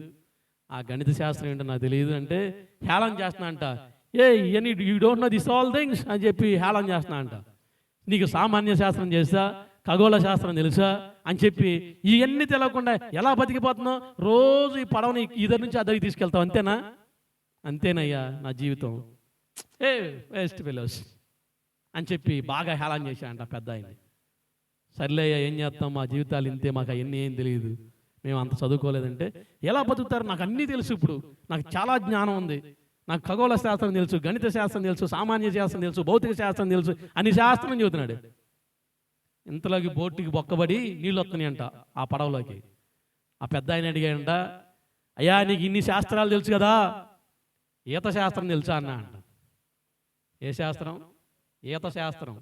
ఆ గణిత శాస్త్రం ఏంటో నాకు తెలియదు అంటే హేళన చేస్తున్నాడంట. ఇవన్నీ you don't know this all things అని చెప్పి హేళన చేస్తున్నాడంట. నీకు సామాన్య శాస్త్రం తెలుసా, ఖగోళ శాస్త్రం తెలుసా అని చెప్పి ఇవన్నీ తెలియకుండా ఎలా బతికిపోతున్నావు? రోజు ఈ పడవని ఇద్దరి నుంచి అద్దరికి తీసుకెళ్తావు, అంతేనా? అంతేనయ్యా నా జీవితం, వేస్ట్ ఫెలోస్ అని చెప్పి బాగా హేళన చేశాడంట పెద్ద ఆయన. సర్లే అయ్యా, ఏం చేస్తాం, మా జీవితాలు ఇంతే, మాకు అవన్నీ ఏం తెలియదు, మేము అంత చదువుకోలేదంటే. ఎలా బతుకుతారు? నాకు అన్నీ తెలుసు, ఇప్పుడు నాకు చాలా జ్ఞానం ఉంది, నాకు ఖగోళ శాస్త్రం తెలుసు, గణిత శాస్త్రం తెలుసు, సామాన్య శాస్త్రం తెలుసు, భౌతిక శాస్త్రం తెలుసు అని శాస్త్రం చెబుతున్నాడు. ఇంతలోకి బోటుకి బొక్కబడి నీళ్ళు వస్తున్నాయంట ఆ పడవలోకి. ఆ పెద్ద ఆయన అడిగాడంట, అయ్యా నీకు ఇన్ని శాస్త్రాలు తెలుసు కదా, ఈత శాస్త్రం తెలుసా అన్నా అంట. ఏ శాస్త్రం? ఈత శాస్త్రం.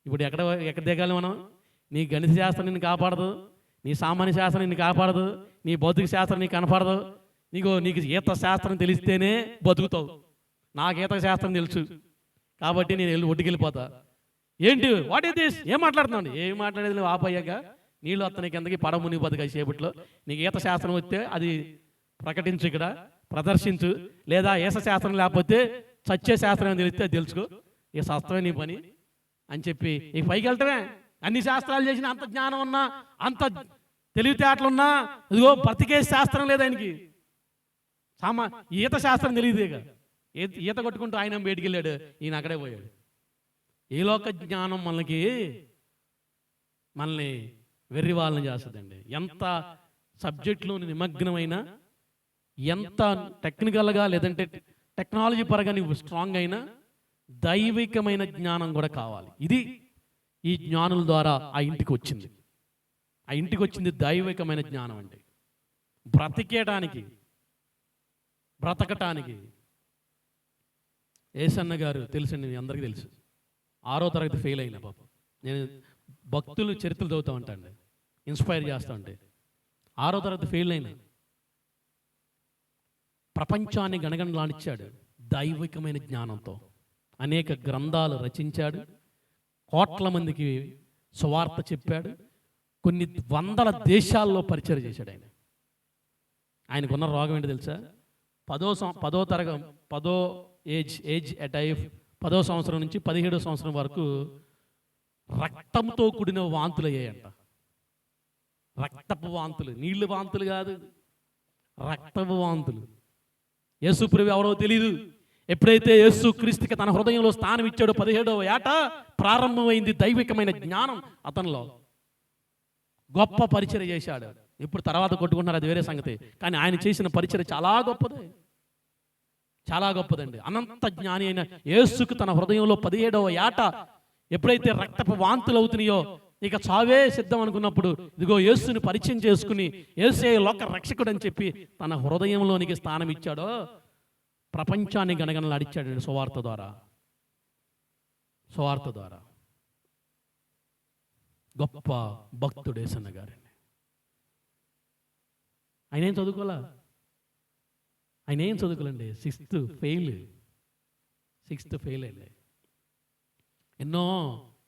ఇప్పుడు ఎక్కడ దిగాలి మనం? నీ గణిత శాస్త్రం నిన్ను కాపాడదు, నీ సామాన్య శాస్త్రం నిన్ను కాపాడదు, నీ భౌతిక శాస్త్రం నీకు కనపడదు. నీకు ఈత శాస్త్రం తెలిస్తేనే బతుకుతావు. నాకు ఈత శాస్త్రం తెలుసు కాబట్టి నేను ఒడ్డుకెళ్ళిపోతా. ఏంటి, వాట్ ఈస్ దిస్? ఏం మాట్లాడుతున్నావు? ఏం మాట్లాడేది నువ్వు? ఆపయ్యాక నీళ్ళు వస్తాయి కిందకి, పడవ మునిగిపోతుంది కాసేపట్లో. నీకు ఈత శాస్త్రం వస్తే అది ప్రకటించు, ఇక్కడ ప్రదర్శించు, లేదా ఈత శాస్త్రం లేకపోతే చచ్చే శాస్త్రం అని తెలిస్తే తెలుసుకో, ఈ శాస్త్రమే నీ పని అని చెప్పి ఈ పైకి వెళ్తామే. అన్ని శాస్త్రాలు చేసిన, అంత జ్ఞానం ఉన్నా, అంత తెలివితేటలున్నా, ఇదిగో బ్రతికే శాస్త్రం లేదు ఆయనకి. ఈత శాస్త్రం తెలియదేగా. ఈత కొట్టుకుంటూ ఆయన బయటికి వెళ్ళాడు, ఈయన అక్కడే పోయాడు. ఈ లోక జ్ఞానం మనల్ని వెర్రి వాళ్ళని చేస్తుందండి. ఎంత సబ్జెక్టులో నిమగ్నమైనా, ఎంత టెక్నికల్గా లేదంటే టెక్నాలజీ పరంగా నువ్వు స్ట్రాంగ్ అయినా, దైవికమైన జ్ఞానం కూడా కావాలి. ఇది ఈ జ్ఞానుల ద్వారా ఆ ఇంటికి వచ్చింది. ఆ ఇంటికి వచ్చింది దైవికమైన జ్ఞానం అండి. బ్రతకటానికి ఏసన్న గారు తెలుసండి, మీ అందరికీ తెలుసు. 6వ తరగతి ఫెయిల్ అయిన పాపం. నేను భక్తులు చరిత్రలు చదువుతూ ఉంటాండి, ఇన్స్పైర్ చేస్తూ ఉంటే. 6వ తరగతి ఫెయిల్ అయిన, ప్రపంచాన్ని గణగణలాడిచ్చాడు దైవికమైన జ్ఞానంతో. అనేక గ్రంథాలు రచించాడు, కోట్ల మందికి సువార్త చెప్పాడు, కొన్ని వందల దేశాల్లో పరిచయం చేశాడు. ఆయనకున్న రోగం ఏంటో తెలుసా? 10వ ఏజ్ ఎట్ ఐఫ్ 10వ సంవత్సరం నుంచి 17వ సంవత్సరం వరకు రక్తంతో కూడిన వాంతులు అయ్యాయంట. రక్తపు వాంతులు, నీళ్లు వాంతులు కాదు, రక్తపు వాంతులు. యేసు ప్రభు ఎవరో తెలియదు. ఎప్పుడైతే యేసు క్రీస్తుకి తన హృదయంలో స్థానం ఇచ్చాడో 17వ ఏట ప్రారంభమైంది దైవికమైన జ్ఞానం అతనిలో. గొప్ప పరిచర్య చేశాడు. ఇప్పుడు తర్వాత కొట్టుకుంటున్నారు, అది వేరే సంగతి. కానీ ఆయన చేసిన పరిచర్య చాలా గొప్పదండి. అనంత జ్ఞాని అయిన యేసుకు తన హృదయంలో 17వ ఏట ఎప్పుడైతే రక్తపు వాంతులు అవుతున్నాయో, ఇక చావే సిద్ధం అనుకున్నప్పుడు, ఇదిగో యేసుని పరిచయం చేసుకుని యేసే లోక రక్షకుడు అని చెప్పి తన హృదయంలోనికి స్థానం ఇచ్చాడో, ప్రపంచాన్ని గణగణలాడిచ్చాడు సువార్త ద్వారా. గొప్ప భక్తుడు యేసన్న గారండి. ఆయన ఏం చదువుకోలేండి. 6th ఫెయిల్ అయ్యి ఎన్నో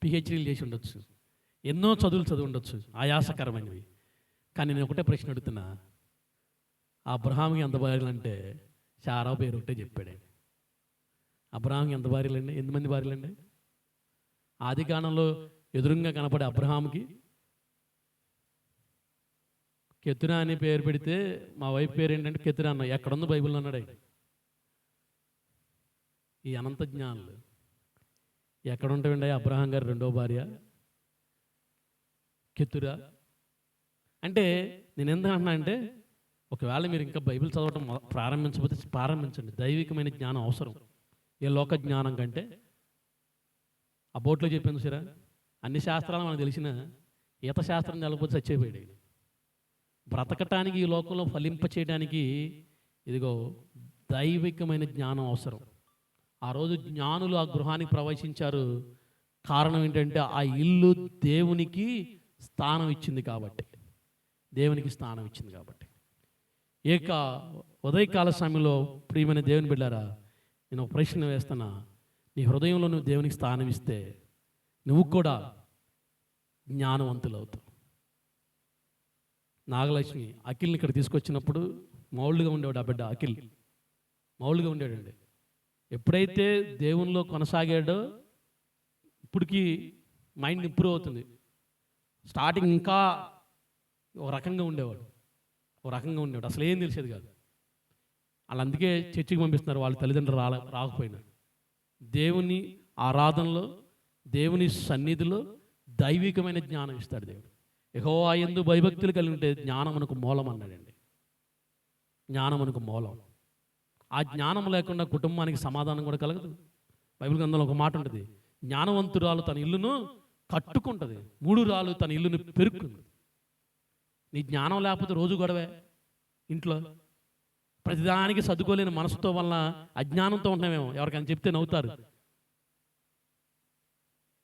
పిహెచ్డీలు చేసి ఉండొచ్చు, ఎన్నో చదువులు చదివి ఉండొచ్చు, ఆయాసకరమైనవి. కానీ నేను ఒకటే ప్రశ్న అడుగుతున్నా, అబ్రహాంకి ఎంత భార్యలంటే శారా పేరు ఒకటే చెప్పాడు. అబ్రహాంకి ఎంత భార్యలండి? 8 మంది భార్యలండి? ఆది కాలంలో ఎదురుగా కనపడే అబ్రహాంకి కెతురా అని పేరు పెడితే మా వైఫ్ పేరు ఏంటంటే కెతురా అన్న. ఎక్కడుంది బైబిల్లో అన్నాడు ఆయన. ఈ అనంత జ్ఞానులు ఎక్కడ ఉంటాయండి? అబ్రహాం గారు రెండో భార్య కెతురా అంటే. నేను ఎందుకంటున్నా అంటే, ఒకవేళ మీరు ఇంకా బైబిల్ చదవటం ప్రారంభించకపోతే ప్రారంభించండి. దైవికమైన జ్ఞానం అవసరం ఏ లోక జ్ఞానం కంటే. ఆ బోట్లో చెప్పింది సరే, అన్ని శాస్త్రాలు మనకు తెలిసిన ఈత శాస్త్రం తెలకపోతే చచ్చిపోయాడు. బ్రతకటానికి ఈ లోకంలో ఫలింప చేయడానికి ఇదిగో దైవికమైన జ్ఞానం అవసరం. ఆ రోజు జ్ఞానులు ఆ గృహానికి ప్రవేశించారు. కారణం ఏంటంటే ఆ ఇల్లు దేవునికి స్థానం ఇచ్చింది కాబట్టి. దేవునికి స్థానం ఇచ్చింది కాబట్టి. ఏక ఉదయకాల సమయంలో ప్రియమైన దేవుని బిడ్డారా, నేను ఒక ప్రశ్న వేస్తున్నా. నీ హృదయంలో నువ్వు దేవునికి స్థానం ఇస్తే నువ్వు కూడా జ్ఞానవంతులు అవుతావు. నాగలక్ష్మి అఖిల్ని ఇక్కడ తీసుకొచ్చినప్పుడు మౌళ్ళుగా ఉండేవాడు. ఆ బిడ్డ అఖిల్ మౌళ్ళుగా ఉండేవాడండి. ఎప్పుడైతే దేవునిలో కొనసాగాడో ఇప్పటికీ మైండ్ ఇంప్రూవ్ అవుతుంది. స్టార్టింగ్ ఇంకా ఒక రకంగా ఉండేవాడు. అసలు ఏం తెలిసేది కాదు. వాళ్ళు అందుకే చర్చికి పంపిస్తున్నారు వాళ్ళ తల్లిదండ్రులు రాకపోయినా. దేవుని ఆరాధనలో, దేవుని సన్నిధిలో దైవికమైన జ్ఞానం ఇస్తాడు దేవుడు. యెహోవా యందు భయభక్తులు కలిగి ఉంటే జ్ఞానమునకు మూలం అన్నాడండి. జ్ఞానమునకు మూలం. ఆ జ్ఞానం లేకుండా కుటుంబానికి సమాధానం కూడా కలగదు. బైబిల్ గ్రంథంలో ఒక మాట ఉంటుంది, జ్ఞానవంతురాలు తన ఇల్లును కట్టుకుంటుంది, మూఢురాలు తన ఇల్లును పెరుక్కుంది. నీ జ్ఞానం లేకపోతే రోజు గొడవే ఇంట్లో. ప్రతిదానికి సర్దుకోలేని మనసుతో వల్ల అజ్ఞానంతో ఉంటున్నామేమో. ఎవరికైనా చెప్తే నవ్వుతారు.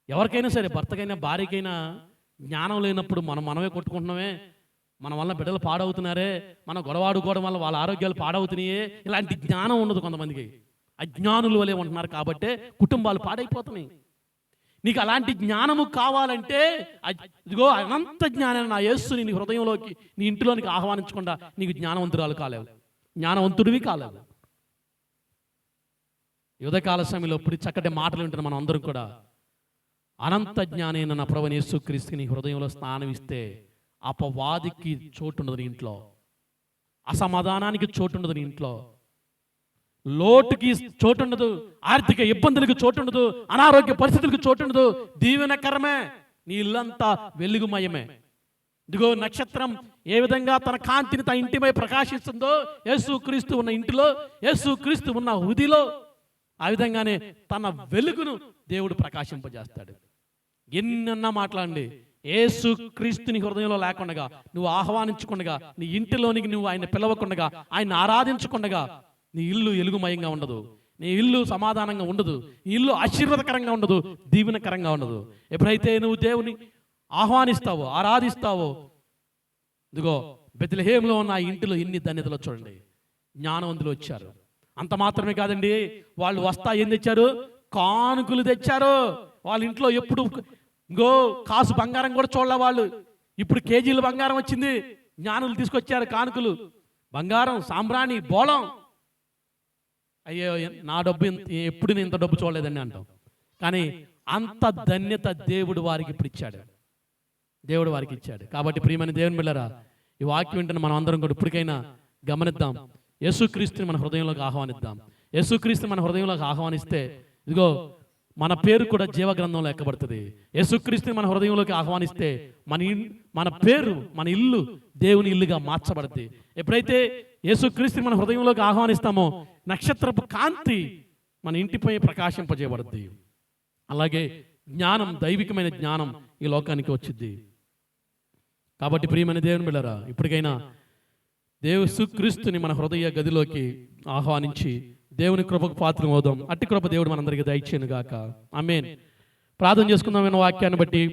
ఎవరికైనా సరే, భర్తకైనా భార్యకైనా జ్ఞానం లేనప్పుడు మనమే కొట్టుకుంటున్నామే, మన వల్ల బిడ్డలు పాడవుతున్నారే, మన గొడవాడుకోవడం వల్ల వాళ్ళ ఆరోగ్యాలు పాడవుతున్నాయే, ఇలాంటి జ్ఞానం ఉండదు కొంతమందికి. అజ్ఞానులు వలె ఉంటున్నారు కాబట్టే కుటుంబాలు పాడైపోతున్నాయి. నీకు అలాంటి జ్ఞానము కావాలంటే ఇదిగో అనంత జ్ఞానాన్ని నా యేసుని నీ హృదయంలోకి, నీ ఇంటిలోనికి ఆహ్వానించకుండా నీకు జ్ఞానవంతురాలు కాలేవు, జ్ఞానవంతుడివి కాలేవు. యువతకాల సమయంలో ఇప్పుడు చక్కటి మాటలు వింటున్న మనం అందరం కూడా అనంత జ్ఞానైన నా ప్రభువైన యేసుక్రీస్తుకి నీ హృదయంలో స్థానం ఇస్తే అపవాదికి చోటు ఉండదు నీ ఇంట్లో, అసమాధానానికి చోటు ఉండదు నీ ఇంట్లో, లోటుకి చోటు ఉండదు, ఆర్థిక ఇబ్బందులకు చోటు ఉండదు, అనారోగ్య పరిస్థితులకు చోటు ఉండదు. దీవెనకరమే, నీ ఇల్లంతా వెలుగుమయమే. ఇదిగో నక్షత్రం ఏ విధంగా తన కాంతిని తన ఇంటిపై ప్రకాశిస్తుందో, యేసుక్రీస్తు ఉన్న ఇంటిలో, యేసుక్రీస్తు ఉన్న హృదిలో, ఆ విధంగానే తన వెలుగును దేవుడు ప్రకాశింపజేస్తాడు. ఎన్నన్నా మాట్లాడండి, యేసుక్రీస్తుని హృదయంలో లేకుండగా, నువ్వు ఆహ్వానించకుండగా, నీ ఇంటిలోనికి నువ్వు ఆయన పిలవకుండగా, ఆయన ఆరాధించకుండగా నీ ఇల్లు ఎలుగుమయంగా ఉండదు, నీ ఇల్లు సమాధానంగా ఉండదు, నీ ఇల్లు ఆశీర్వాదకరంగా ఉండదు, దీవెనకరంగా ఉండదు. ఎప్పుడైతే నువ్వు దేవుని ఆహ్వానిస్తావో, ఆరాధిస్తావో, ఇదిగో బెత్లెహేములో ఉన్న ఆ ఇంటిలో ఎన్ని ధన్యతలు చూడండి. జ్ఞానవంతులు వచ్చారు. అంత మాత్రమే కాదండి, వాళ్ళు వస్తా ఏం తెచ్చారు? కానుకలు తెచ్చారు. వాళ్ళ ఇంట్లో ఎప్పుడు కాసు బంగారం కూడా చూడలే వాళ్ళు. ఇప్పుడు కేజీల బంగారం వచ్చింది. జ్ఞానులు తీసుకొచ్చారు కానుకలు, బంగారం, సాంబ్రాణి, బోళం. అయ్యో నా డబ్బు ఎప్పుడు నేను ఇంత డబ్బు చూడలేదండి అంటాం. కానీ అంత ధన్యత దేవుడు వారికి ఇప్పుడు ఇచ్చాడు, దేవుడు వారికి ఇచ్చాడు. కాబట్టి ప్రియమైన దేవుని బిడ్డలారా, ఈ వాక్యం వింటున్న మనం అందరం కూడా ఇప్పటికైనా గమనిద్దాం. యేసుక్రీస్తుని మన హృదయంలోకి ఆహ్వానిద్దాం. యేసుక్రీస్తుని మన హృదయంలోకి ఆహ్వానిస్తే ఇదిగో మన పేరు కూడా జీవగ్రంథంలో ఎక్కబడుతుంది. యేసుక్రీస్తుని మన హృదయంలోకి ఆహ్వానిస్తే మన పేరు, మన ఇల్లు దేవుని ఇల్లుగా మార్చబడుతుంది. ఎప్పుడైతే యేసుక్రీస్తుని మన హృదయంలోకి ఆహ్వానిస్తామో నక్షత్రపు కాంతి మన ఇంటిపై ప్రకాశింపజేయబడుద్ది. అలాగే జ్ఞానం, దైవికమైన జ్ఞానం ఈ లోకానికి వచ్చింది. కాబట్టి ప్రియమైన దేవుని బిడ్డలారా, ఇప్పటికైనా యేసుక్రీస్తుని మన హృదయ గదిలోకి ఆహ్వానించి దేవుని కృపకు పాత్రం అవుదాం. అట్టి కృప దేవుడు మనందరికీ దయచేయను గాక. ఆమేన్. ప్రార్థన చేసుకుందాం వాక్యాన్ని బట్టి.